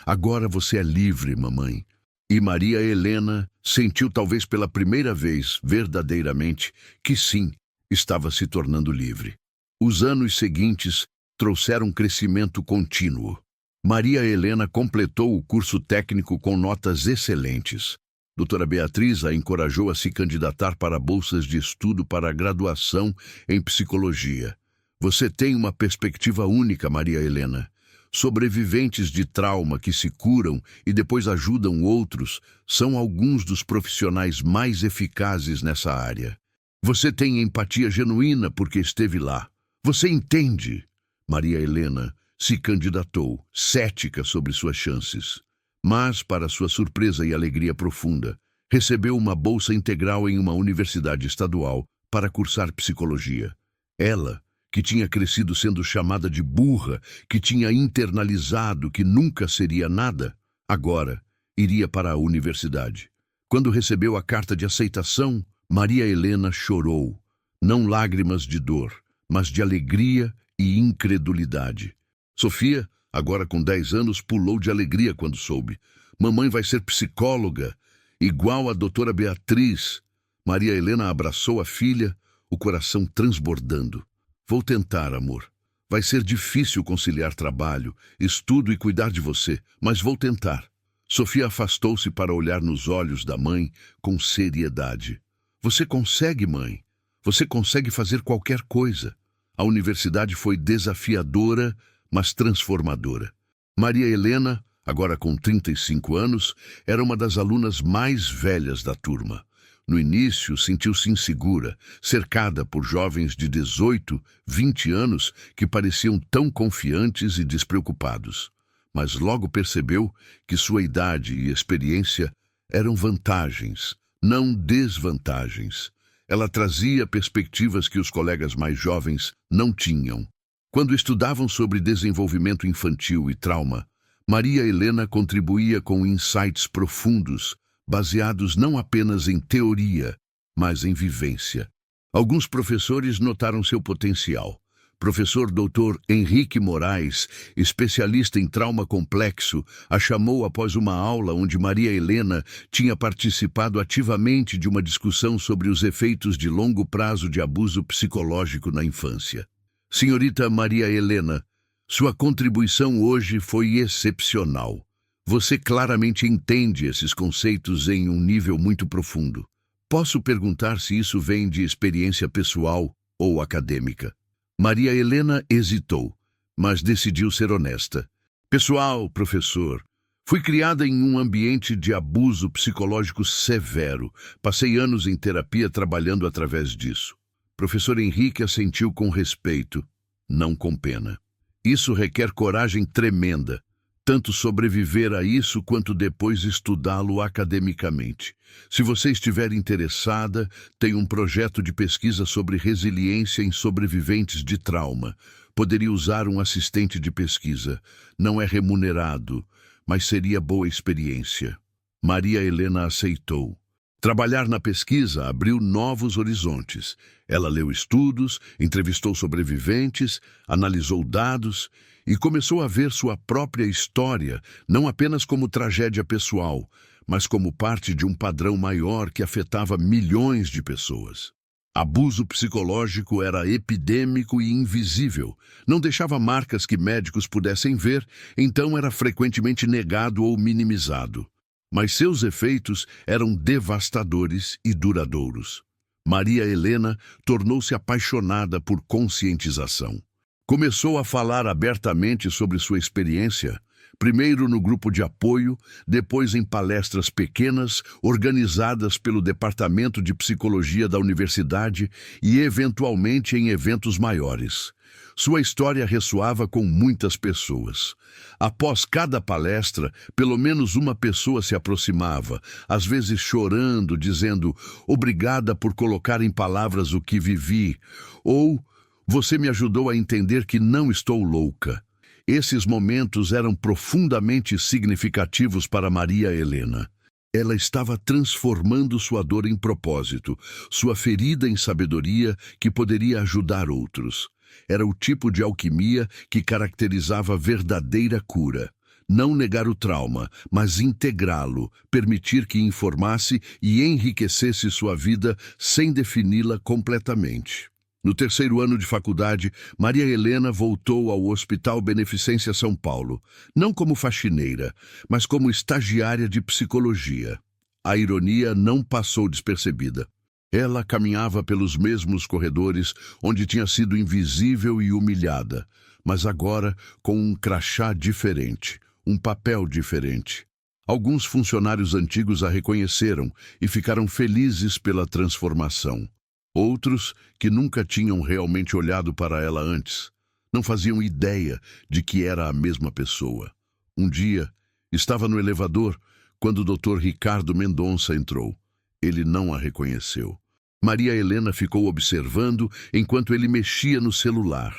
agora você é livre, mamãe. E Maria Helena sentiu talvez pela primeira vez, verdadeiramente, que sim, estava se tornando livre. Os anos seguintes trouxeram crescimento contínuo. Maria Helena completou o curso técnico com notas excelentes. Doutora Beatriz a encorajou a se candidatar para bolsas de estudo para a graduação em psicologia. Você tem uma perspectiva única, Maria Helena. Sobreviventes de trauma que se curam e depois ajudam outros são alguns dos profissionais mais eficazes nessa área. Você tem empatia genuína porque esteve lá. Você entende? Maria Helena se candidatou, cética sobre suas chances. Mas, para sua surpresa e alegria profunda, recebeu uma bolsa integral em uma universidade estadual para cursar psicologia. Ela, que tinha crescido sendo chamada de burra, que tinha internalizado que nunca seria nada, agora iria para a universidade. Quando recebeu a carta de aceitação, Maria Helena chorou, não lágrimas de dor, mas de alegria e incredulidade. Sofia, agora com 10 anos, pulou de alegria quando soube. Mamãe vai ser psicóloga, igual a doutora Beatriz. Maria Helena abraçou a filha, o coração transbordando. Vou tentar, amor. Vai ser difícil conciliar trabalho, estudo e cuidar de você, mas vou tentar. Sofia afastou-se para olhar nos olhos da mãe com seriedade. Você consegue, mãe. Você consegue fazer qualquer coisa. A universidade foi desafiadora, mas transformadora. Maria Helena, agora com 35 anos, era uma das alunas mais velhas da turma. No início, sentiu-se insegura, cercada por jovens de 18, 20 anos que pareciam tão confiantes e despreocupados. Mas logo percebeu que sua idade e experiência eram vantagens, não desvantagens. Ela trazia perspectivas que os colegas mais jovens não tinham. Quando estudavam sobre desenvolvimento infantil e trauma, Maria Helena contribuía com insights profundos, baseados não apenas em teoria, mas em vivência. Alguns professores notaram seu potencial. Professor Dr. Henrique Moraes, especialista em trauma complexo, a chamou após uma aula onde Maria Helena tinha participado ativamente de uma discussão sobre os efeitos de longo prazo de abuso psicológico na infância. Senhorita Maria Helena, sua contribuição hoje foi excepcional. Você claramente entende esses conceitos em um nível muito profundo. Posso perguntar se isso vem de experiência pessoal ou acadêmica? Maria Helena hesitou, mas decidiu ser honesta. Pessoal, professor, fui criada em um ambiente de abuso psicológico severo. Passei anos em terapia trabalhando através disso. Professor Henrique assentiu com respeito, não com pena. Isso requer coragem tremenda, tanto sobreviver a isso quanto depois estudá-lo academicamente. Se você estiver interessada, tem um projeto de pesquisa sobre resiliência em sobreviventes de trauma. Poderia usar um assistente de pesquisa. Não é remunerado, mas seria boa experiência. Maria Helena aceitou. Trabalhar na pesquisa abriu novos horizontes. Ela leu estudos, entrevistou sobreviventes, analisou dados e começou a ver sua própria história, não apenas como tragédia pessoal, mas como parte de um padrão maior que afetava milhões de pessoas. Abuso psicológico era epidêmico e invisível. Não deixava marcas que médicos pudessem ver, então era frequentemente negado ou minimizado. Mas seus efeitos eram devastadores e duradouros. Maria Helena tornou-se apaixonada por conscientização. Começou a falar abertamente sobre sua experiência, primeiro no grupo de apoio, depois em palestras pequenas, organizadas pelo Departamento de Psicologia da Universidade e, eventualmente, em eventos maiores. Sua história ressoava com muitas pessoas. Após cada palestra, pelo menos uma pessoa se aproximava, às vezes chorando, dizendo "Obrigada por colocar em palavras o que vivi", ou "Você me ajudou a entender que não estou louca". Esses momentos eram profundamente significativos para Maria Helena. Ela estava transformando sua dor em propósito, sua ferida em sabedoria que poderia ajudar outros. Era o tipo de alquimia que caracterizava a verdadeira cura. Não negar o trauma, mas integrá-lo, permitir que informasse e enriquecesse sua vida sem defini-la completamente. No terceiro ano de faculdade, Maria Helena voltou ao Hospital Beneficência São Paulo, não como faxineira, mas como estagiária de psicologia. A ironia não passou despercebida. Ela caminhava pelos mesmos corredores onde tinha sido invisível e humilhada, mas agora com um crachá diferente, um papel diferente. Alguns funcionários antigos a reconheceram e ficaram felizes pela transformação. Outros, que nunca tinham realmente olhado para ela antes, não faziam ideia de que era a mesma pessoa. Um dia, estava no elevador quando o Dr. Ricardo Mendonça entrou. Ele não a reconheceu. Maria Helena ficou observando enquanto ele mexia no celular,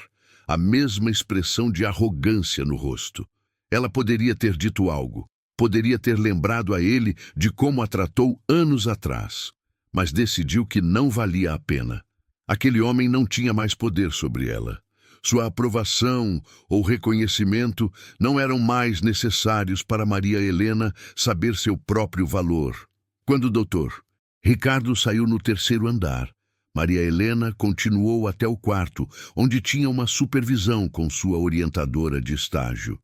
a mesma expressão de arrogância no rosto. Ela poderia ter dito algo, poderia ter lembrado a ele de como a tratou anos atrás, mas decidiu que não valia a pena. Aquele homem não tinha mais poder sobre ela. Sua aprovação ou reconhecimento não eram mais necessários para Maria Helena saber seu próprio valor. Quando o doutor Ricardo saiu no terceiro andar, Maria Helena continuou até o quarto, onde tinha uma supervisão com sua orientadora de estágio,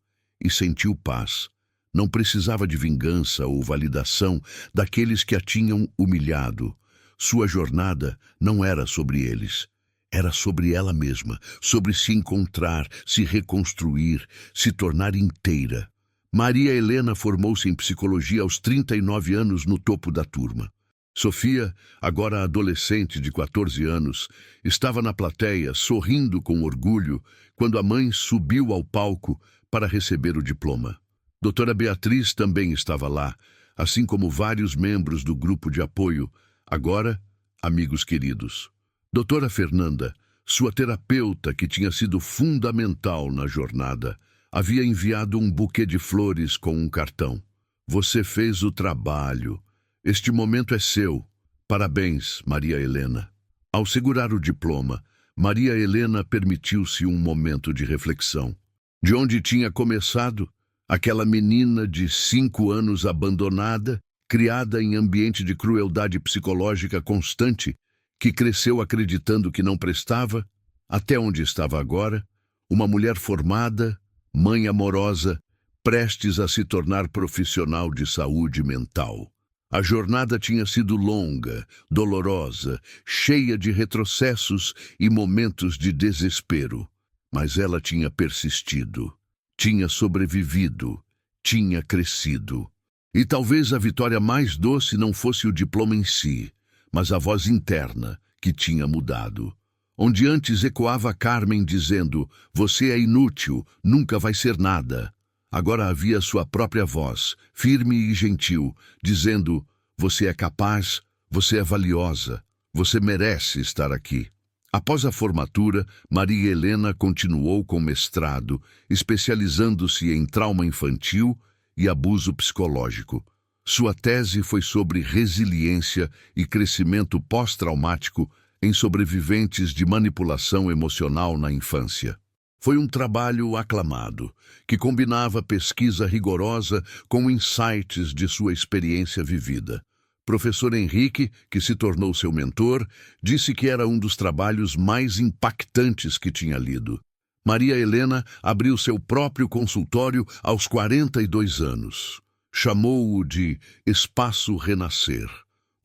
e sentiu paz. Não precisava de vingança ou validação daqueles que a tinham humilhado. Sua jornada não era sobre eles. Era sobre ela mesma, sobre se encontrar, se reconstruir, se tornar inteira. Maria Helena formou-se em psicologia aos 39 anos no topo da turma. Sofia, agora adolescente de 14 anos, estava na plateia, sorrindo com orgulho, quando a mãe subiu ao palco para receber o diploma. Doutora Beatriz também estava lá, assim como vários membros do grupo de apoio, agora amigos queridos. Doutora Fernanda, sua terapeuta que tinha sido fundamental na jornada, havia enviado um buquê de flores com um cartão. Você fez o trabalho. Este momento é seu. Parabéns, Maria Helena. Ao segurar o diploma, Maria Helena permitiu-se um momento de reflexão. De onde tinha começado? Aquela menina de 5 anos abandonada, criada em ambiente de crueldade psicológica constante, que cresceu acreditando que não prestava, até onde estava agora, uma mulher formada, mãe amorosa, prestes a se tornar profissional de saúde mental. A jornada tinha sido longa, dolorosa, cheia de retrocessos e momentos de desespero, mas ela tinha persistido, tinha sobrevivido, tinha crescido. E talvez a vitória mais doce não fosse o diploma em si, mas a voz interna que tinha mudado. Onde antes ecoava Carmen dizendo, você é inútil, nunca vai ser nada. Agora havia sua própria voz, firme e gentil, dizendo, você é capaz, você é valiosa, você merece estar aqui. Após a formatura, Maria Helena continuou com mestrado, especializando-se em trauma infantil e abuso psicológico. Sua tese foi sobre resiliência e crescimento pós-traumático em sobreviventes de manipulação emocional na infância. Foi um trabalho aclamado, que combinava pesquisa rigorosa com insights de sua experiência vivida. Professor Henrique, que se tornou seu mentor, disse que era um dos trabalhos mais impactantes que tinha lido. Maria Helena abriu seu próprio consultório aos 42 anos. Chamou-o de Espaço Renascer,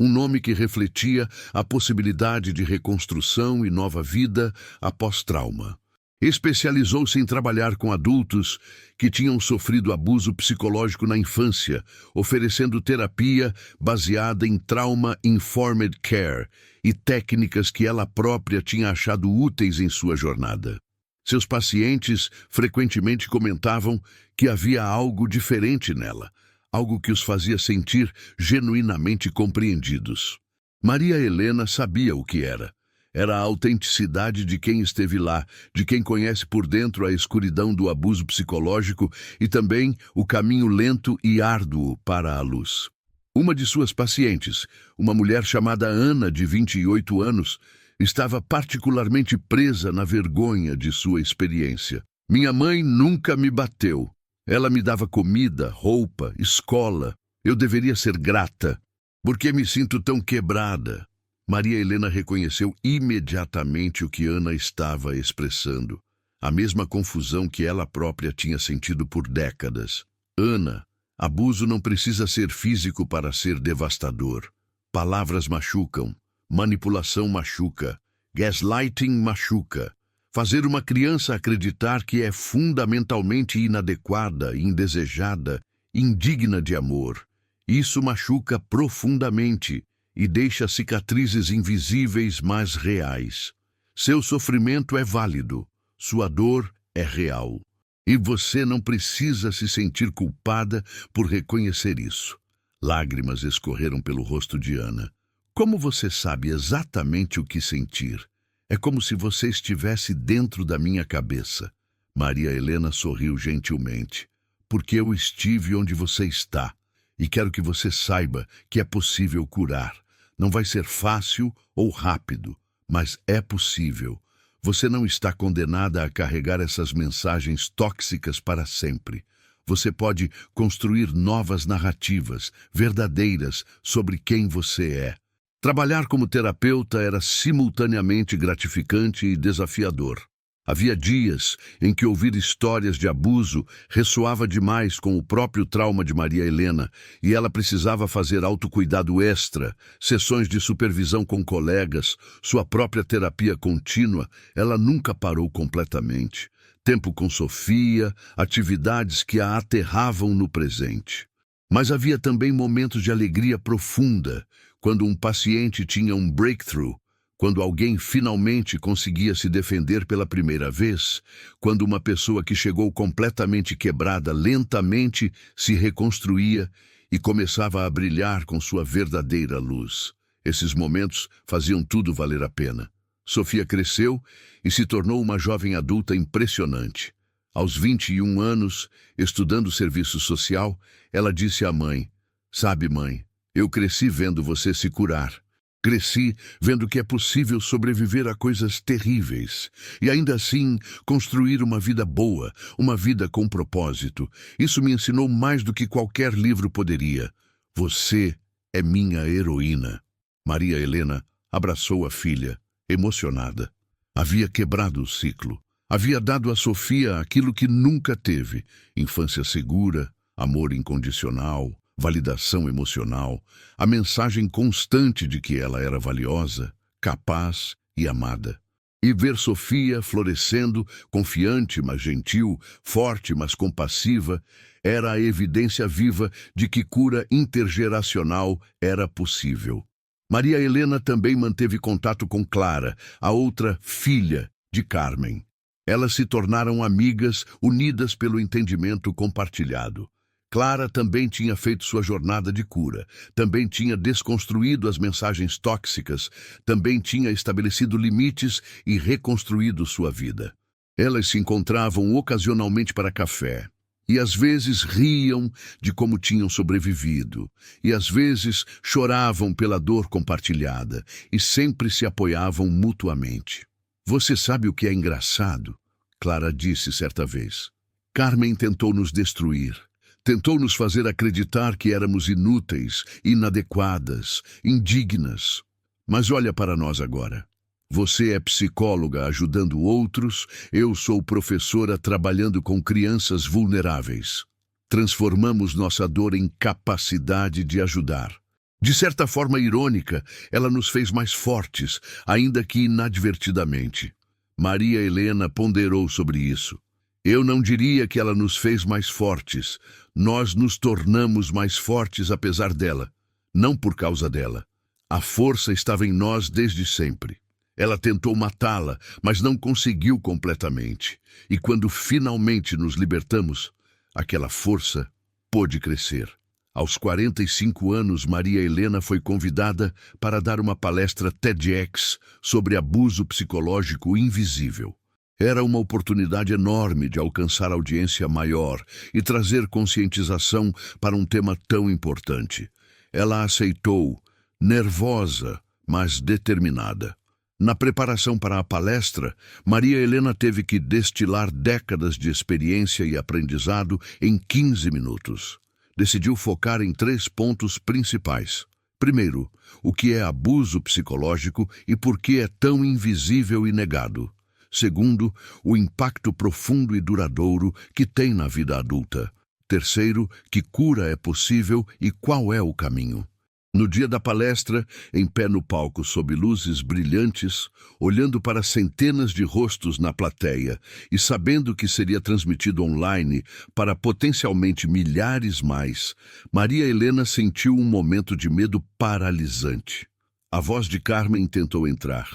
um nome que refletia a possibilidade de reconstrução e nova vida após trauma. Especializou-se em trabalhar com adultos que tinham sofrido abuso psicológico na infância, oferecendo terapia baseada em trauma-informed care e técnicas que ela própria tinha achado úteis em sua jornada. Seus pacientes frequentemente comentavam que havia algo diferente nela, algo que os fazia sentir genuinamente compreendidos. Maria Helena sabia o que era. Era a autenticidade de quem esteve lá, de quem conhece por dentro a escuridão do abuso psicológico e também o caminho lento e árduo para a luz. Uma de suas pacientes, uma mulher chamada Ana, de 28 anos, estava particularmente presa na vergonha de sua experiência. Minha mãe nunca me bateu. Ela me dava comida, roupa, escola. Eu deveria ser grata. Por que me sinto tão quebrada? Maria Helena reconheceu imediatamente o que Ana estava expressando. A mesma confusão que ela própria tinha sentido por décadas. Ana, abuso não precisa ser físico para ser devastador. Palavras machucam. Manipulação machuca. Gaslighting machuca. Fazer uma criança acreditar que é fundamentalmente inadequada, indesejada, indigna de amor. Isso machuca profundamente e deixa cicatrizes invisíveis, mas reais. Seu sofrimento é válido, sua dor é real. E você não precisa se sentir culpada por reconhecer isso. Lágrimas escorreram pelo rosto de Ana. Como você sabe exatamente o que sentir? É como se você estivesse dentro da minha cabeça. Maria Helena sorriu gentilmente. Porque eu estive onde você está. E quero que você saiba que é possível curar. Não vai ser fácil ou rápido, mas é possível. Você não está condenada a carregar essas mensagens tóxicas para sempre. Você pode construir novas narrativas, verdadeiras, sobre quem você é. Trabalhar como terapeuta era simultaneamente gratificante e desafiador. Havia dias em que ouvir histórias de abuso ressoava demais com o próprio trauma de Maria Helena e ela precisava fazer autocuidado extra, sessões de supervisão com colegas, sua própria terapia contínua. Ela nunca parou completamente. Tempo com Sofia, atividades que a aterravam no presente. Mas havia também momentos de alegria profunda, quando um paciente tinha um breakthrough, quando alguém finalmente conseguia se defender pela primeira vez, quando uma pessoa que chegou completamente quebrada lentamente se reconstruía e começava a brilhar com sua verdadeira luz. Esses momentos faziam tudo valer a pena. Sofia cresceu e se tornou uma jovem adulta impressionante. Aos 21 anos, estudando serviço social, ela disse à mãe: "Sabe, mãe, eu cresci vendo você se curar. Cresci vendo que é possível sobreviver a coisas terríveis e ainda assim construir uma vida boa, uma vida com propósito. Isso me ensinou mais do que qualquer livro poderia. Você é minha heroína." Maria Helena abraçou a filha, emocionada. Havia quebrado o ciclo. Havia dado a Sofia aquilo que nunca teve: infância segura, amor incondicional, validação emocional, a mensagem constante de que ela era valiosa, capaz e amada. E ver Sofia florescendo, confiante, mas gentil, forte, mas compassiva, era a evidência viva de que cura intergeracional era possível. Maria Helena também manteve contato com Clara, a outra filha de Carmen. Elas se tornaram amigas, unidas pelo entendimento compartilhado. Clara também tinha feito sua jornada de cura, também tinha desconstruído as mensagens tóxicas, também tinha estabelecido limites e reconstruído sua vida. Elas se encontravam ocasionalmente para café, e às vezes riam de como tinham sobrevivido, e às vezes choravam pela dor compartilhada, e sempre se apoiavam mutuamente. "Você sabe o que é engraçado?" Clara disse certa vez. "Carmen tentou nos destruir. Tentou nos fazer acreditar que éramos inúteis, inadequadas, indignas. Mas olha para nós agora. Você é psicóloga ajudando outros, eu sou professora trabalhando com crianças vulneráveis. Transformamos nossa dor em capacidade de ajudar. De certa forma irônica, ela nos fez mais fortes, ainda que inadvertidamente." Maria Helena ponderou sobre isso. "Eu não diria que ela nos fez mais fortes. Nós nos tornamos mais fortes apesar dela, não por causa dela. A força estava em nós desde sempre. Ela tentou matá-la, mas não conseguiu completamente. E quando finalmente nos libertamos, aquela força pôde crescer." Aos 45 anos, Maria Helena foi convidada para dar uma palestra TEDx sobre abuso psicológico invisível. Era uma oportunidade enorme de alcançar audiência maior e trazer conscientização para um tema tão importante. Ela aceitou, nervosa, mas determinada. Na preparação para a palestra, Maria Helena teve que destilar décadas de experiência e aprendizado em 15 minutos. Decidiu focar em 3 pontos principais. Primeiro, o que é abuso psicológico e por que é tão invisível e negado. Segundo, o impacto profundo e duradouro que tem na vida adulta. Terceiro, que cura é possível e qual é o caminho. No dia da palestra, em pé no palco sob luzes brilhantes, olhando para centenas de rostos na plateia e sabendo que seria transmitido online para potencialmente milhares mais, Maria Helena sentiu um momento de medo paralisante. A voz de Carmen tentou entrar.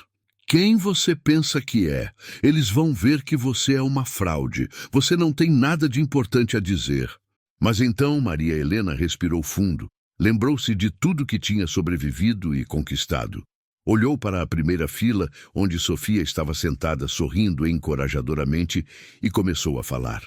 Quem você pensa que é? Eles vão ver que você é uma fraude. Você não tem nada de importante a dizer. Mas então Maria Helena respirou fundo. Lembrou-se de tudo que tinha sobrevivido e conquistado. Olhou para a primeira fila, onde Sofia estava sentada sorrindo encorajadoramente, e começou a falar.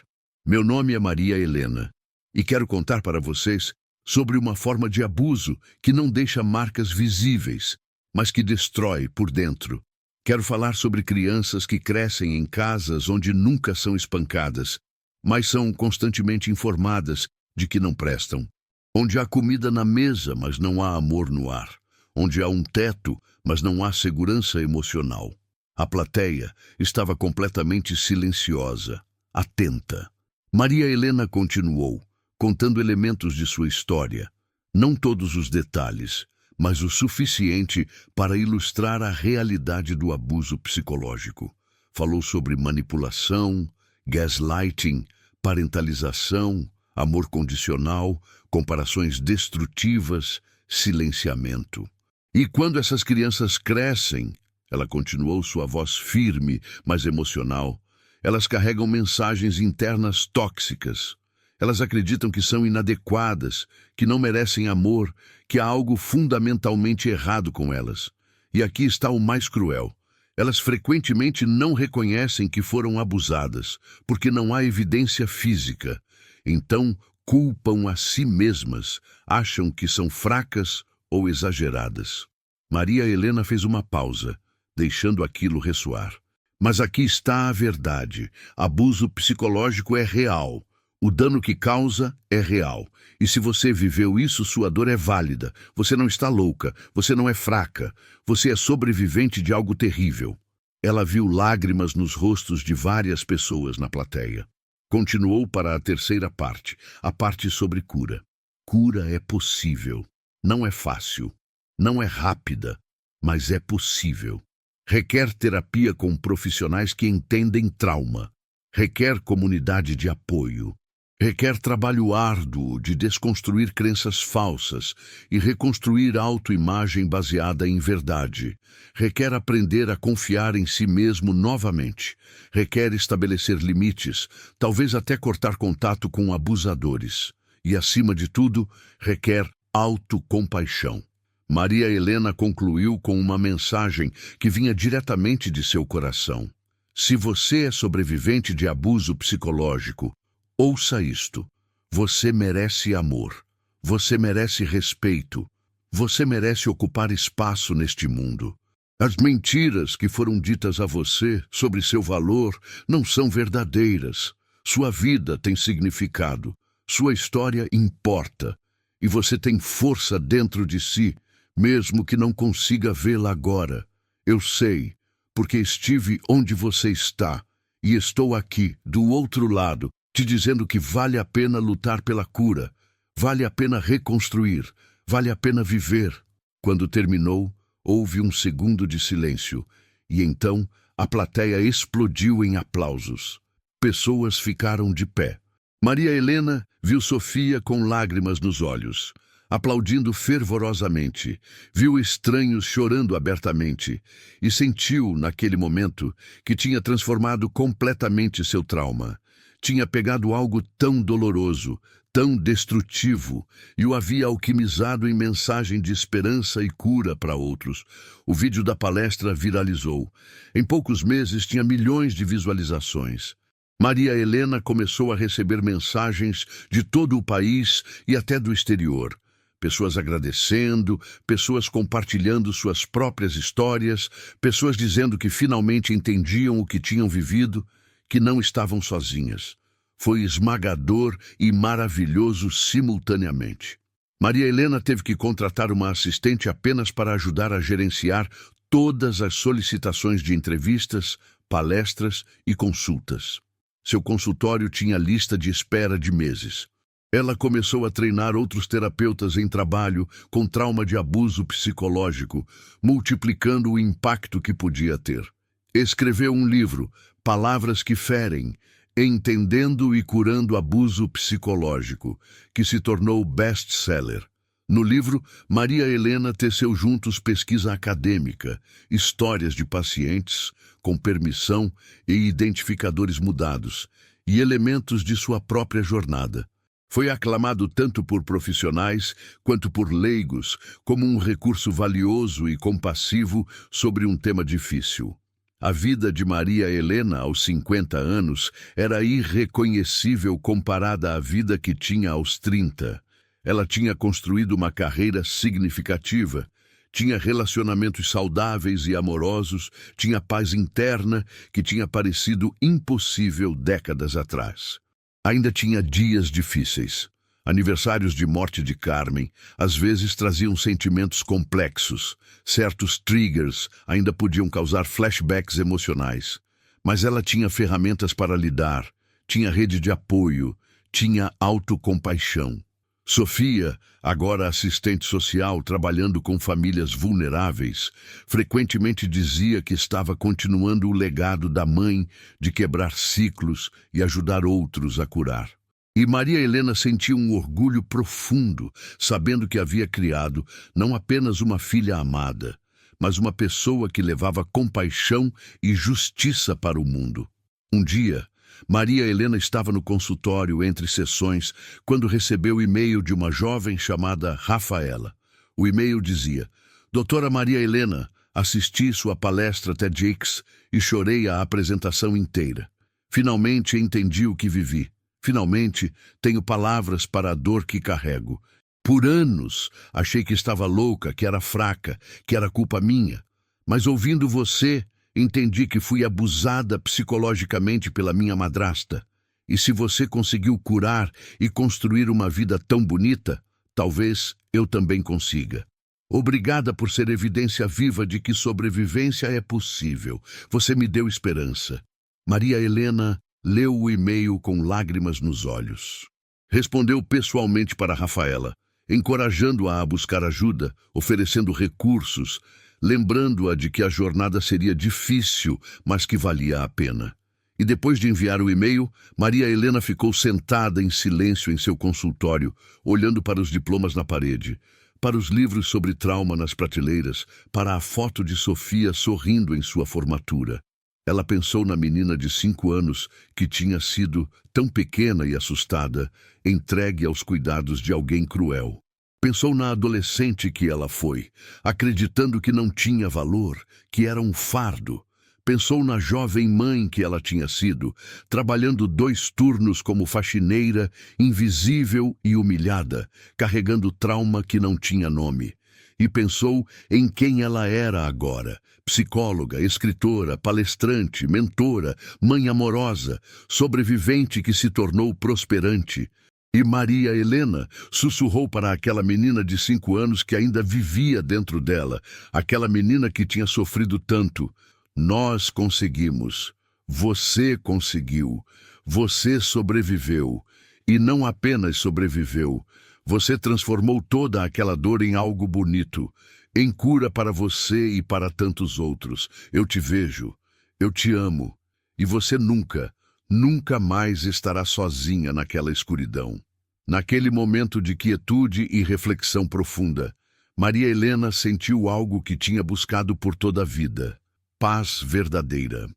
Meu nome é Maria Helena, e quero contar para vocês sobre uma forma de abuso que não deixa marcas visíveis, mas que destrói por dentro. Quero falar sobre crianças que crescem em casas onde nunca são espancadas, mas são constantemente informadas de que não prestam. Onde há comida na mesa, mas não há amor no ar. Onde há um teto, mas não há segurança emocional. A plateia estava completamente silenciosa, atenta. Maria Helena continuou, contando elementos de sua história. Não todos os detalhes, mas o suficiente para ilustrar a realidade do abuso psicológico. Falou sobre manipulação, gaslighting, parentalização, amor condicional, comparações destrutivas, silenciamento. E quando essas crianças crescem, ela continuou sua voz firme, mas emocional, elas carregam mensagens internas tóxicas. Elas acreditam que são inadequadas, que não merecem amor, que há algo fundamentalmente errado com elas. E aqui está o mais cruel. Elas frequentemente não reconhecem que foram abusadas, porque não há evidência física. Então, culpam a si mesmas, acham que são fracas ou exageradas. Maria Helena fez uma pausa, deixando aquilo ressoar. Mas aqui está a verdade. Abuso psicológico é real. O dano que causa é real. E se você viveu isso, sua dor é válida. Você não está louca, você não é fraca. Você é sobrevivente de algo terrível. Ela viu lágrimas nos rostos de várias pessoas na plateia. Continuou para a terceira parte, a parte sobre cura. Cura é possível. Não é fácil. Não é rápida, mas é possível. Requer terapia com profissionais que entendem trauma. Requer comunidade de apoio. Requer trabalho árduo de desconstruir crenças falsas e reconstruir autoimagem baseada em verdade. Requer aprender a confiar em si mesmo novamente. Requer estabelecer limites, talvez até cortar contato com abusadores. E, acima de tudo, requer autocompaixão. Maria Helena concluiu com uma mensagem que vinha diretamente de seu coração. Se você é sobrevivente de abuso psicológico, ouça isto. Você merece amor. Você merece respeito. Você merece ocupar espaço neste mundo. As mentiras que foram ditas a você sobre seu valor não são verdadeiras. Sua vida tem significado. Sua história importa. E você tem força dentro de si, mesmo que não consiga vê-la agora. Eu sei, porque estive onde você está e estou aqui, do outro lado, te dizendo que vale a pena lutar pela cura, vale a pena reconstruir, vale a pena viver. Quando terminou, houve um segundo de silêncio, e então a plateia explodiu em aplausos. Pessoas ficaram de pé. Maria Helena viu Sofia com lágrimas nos olhos, aplaudindo fervorosamente, viu estranhos chorando abertamente, e sentiu, naquele momento, que tinha transformado completamente seu trauma. Tinha pegado algo tão doloroso, tão destrutivo, e o havia alquimizado em mensagem de esperança e cura para outros. O vídeo da palestra viralizou. Em poucos meses tinha milhões de visualizações. Maria Helena começou a receber mensagens de todo o país e até do exterior. Pessoas agradecendo, pessoas compartilhando suas próprias histórias, pessoas dizendo que finalmente entendiam o que tinham vivido, que não estavam sozinhas. Foi esmagador e maravilhoso simultaneamente. Maria Helena teve que contratar uma assistente apenas para ajudar a gerenciar todas as solicitações de entrevistas, palestras e consultas. Seu consultório tinha lista de espera de meses. Ela começou a treinar outros terapeutas em trabalho com trauma de abuso psicológico, multiplicando o impacto que podia ter. Escreveu um livro, Palavras que Ferem, Entendendo e Curando Abuso Psicológico, que se tornou best-seller. No livro, Maria Helena teceu juntos pesquisa acadêmica, histórias de pacientes, com permissão e identificadores mudados, e elementos de sua própria jornada. Foi aclamado tanto por profissionais quanto por leigos como um recurso valioso e compassivo sobre um tema difícil. A vida de Maria Helena, aos 50 anos, era irreconhecível comparada à vida que tinha aos 30. Ela tinha construído uma carreira significativa, tinha relacionamentos saudáveis e amorosos, tinha paz interna que tinha parecido impossível décadas atrás. Ainda tinha dias difíceis. Aniversários de morte de Carmen às vezes traziam sentimentos complexos. Certos triggers ainda podiam causar flashbacks emocionais. Mas ela tinha ferramentas para lidar, tinha rede de apoio, tinha autocompaixão. Sofia, agora assistente social trabalhando com famílias vulneráveis, frequentemente dizia que estava continuando o legado da mãe de quebrar ciclos e ajudar outros a curar. E Maria Helena sentia um orgulho profundo, sabendo que havia criado não apenas uma filha amada, mas uma pessoa que levava compaixão e justiça para o mundo. Um dia, Maria Helena estava no consultório entre sessões quando recebeu o e-mail de uma jovem chamada Rafaela. O e-mail dizia: Doutora Maria Helena, assisti sua palestra TEDx e chorei a apresentação inteira. Finalmente entendi o que vivi. Finalmente tenho palavras para a dor que carrego. Por anos achei que estava louca, que era fraca, que era culpa minha. Mas ouvindo você, entendi que fui abusada psicologicamente pela minha madrasta. E se você conseguiu curar e construir uma vida tão bonita, talvez eu também consiga. Obrigada por ser evidência viva de que sobrevivência é possível. Você me deu esperança. Maria Helena leu o e-mail com lágrimas nos olhos. Respondeu pessoalmente para Rafaela, encorajando-a a buscar ajuda, oferecendo recursos, lembrando-a de que a jornada seria difícil, mas que valia a pena. E depois de enviar o e-mail, Maria Helena ficou sentada em silêncio em seu consultório, olhando para os diplomas na parede, para os livros sobre trauma nas prateleiras, para a foto de Sofia sorrindo em sua formatura. Ela pensou na menina de 5 anos que tinha sido tão pequena e assustada, entregue aos cuidados de alguém cruel. Pensou na adolescente que ela foi, acreditando que não tinha valor, que era um fardo. Pensou na jovem mãe que ela tinha sido, trabalhando 2 turnos como faxineira, invisível e humilhada, carregando trauma que não tinha nome. E pensou em quem ela era agora, psicóloga, escritora, palestrante, mentora, mãe amorosa, sobrevivente que se tornou prosperante. E Maria Helena sussurrou para aquela menina de 5 anos que ainda vivia dentro dela, aquela menina que tinha sofrido tanto: nós conseguimos, você conseguiu, você sobreviveu, e não apenas sobreviveu, você transformou toda aquela dor em algo bonito, em cura para você e para tantos outros. Eu te vejo, eu te amo, e você nunca mais estará sozinha naquela escuridão. Naquele momento de quietude e reflexão profunda, Maria Helena sentiu algo que tinha buscado por toda a vida: paz verdadeira.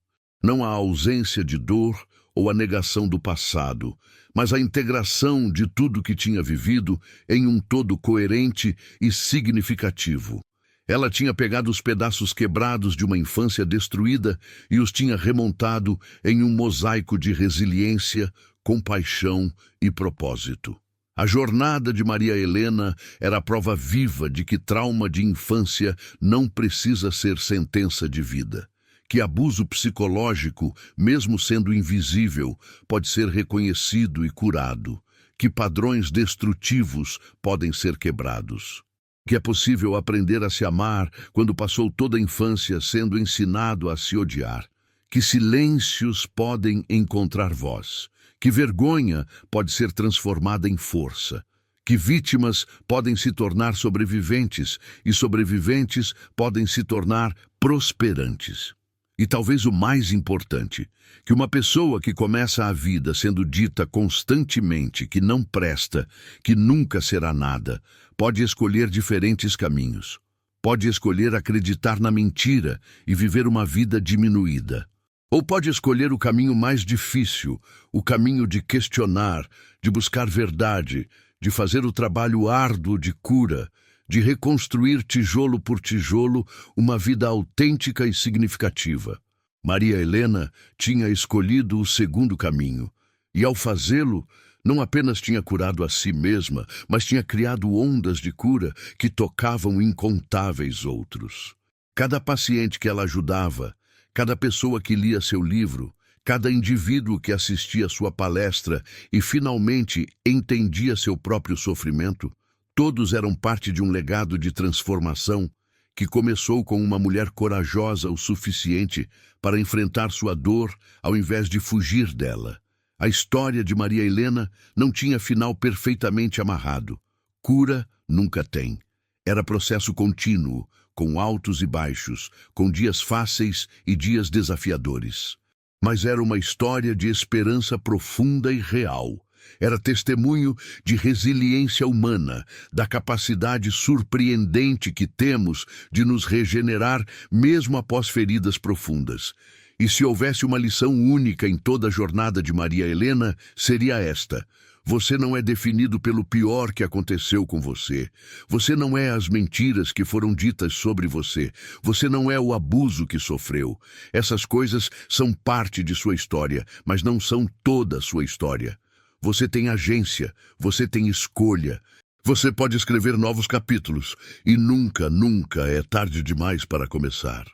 Não a ausência de dor ou a negação do passado, mas a integração de tudo que tinha vivido em um todo coerente e significativo. Ela tinha pegado os pedaços quebrados de uma infância destruída e os tinha remontado em um mosaico de resiliência, compaixão e propósito. A jornada de Maria Helena era a prova viva de que trauma de infância não precisa ser sentença de vida, que abuso psicológico, mesmo sendo invisível, pode ser reconhecido e curado, que padrões destrutivos podem ser quebrados, que é possível aprender a se amar quando passou toda a infância sendo ensinado a se odiar, que silêncios podem encontrar voz, que vergonha pode ser transformada em força, que vítimas podem se tornar sobreviventes e sobreviventes podem se tornar prosperantes. E talvez o mais importante, que uma pessoa que começa a vida sendo dita constantemente que não presta, que nunca será nada, pode escolher diferentes caminhos. Pode escolher acreditar na mentira e viver uma vida diminuída. Ou pode escolher o caminho mais difícil, o caminho de questionar, de buscar verdade, de fazer o trabalho árduo de cura, de reconstruir tijolo por tijolo uma vida autêntica e significativa. Maria Helena tinha escolhido o segundo caminho, e ao fazê-lo, não apenas tinha curado a si mesma, mas tinha criado ondas de cura que tocavam incontáveis outros. Cada paciente que ela ajudava, cada pessoa que lia seu livro, cada indivíduo que assistia sua palestra e finalmente entendia seu próprio sofrimento, todos eram parte de um legado de transformação que começou com uma mulher corajosa o suficiente para enfrentar sua dor ao invés de fugir dela. A história de Maria Helena não tinha final perfeitamente amarrado. Cura nunca tem. Era processo contínuo, com altos e baixos, com dias fáceis e dias desafiadores. Mas era uma história de esperança profunda e real. Era testemunho de resiliência humana, da capacidade surpreendente que temos de nos regenerar mesmo após feridas profundas. E se houvesse uma lição única em toda a jornada de Maria Helena, seria esta: você não é definido pelo pior que aconteceu com você. Você não é as mentiras que foram ditas sobre você. Você não é o abuso que sofreu. Essas coisas são parte de sua história, mas não são toda a sua história. Você tem agência, você tem escolha. Você pode escrever novos capítulos e nunca, nunca é tarde demais para começar.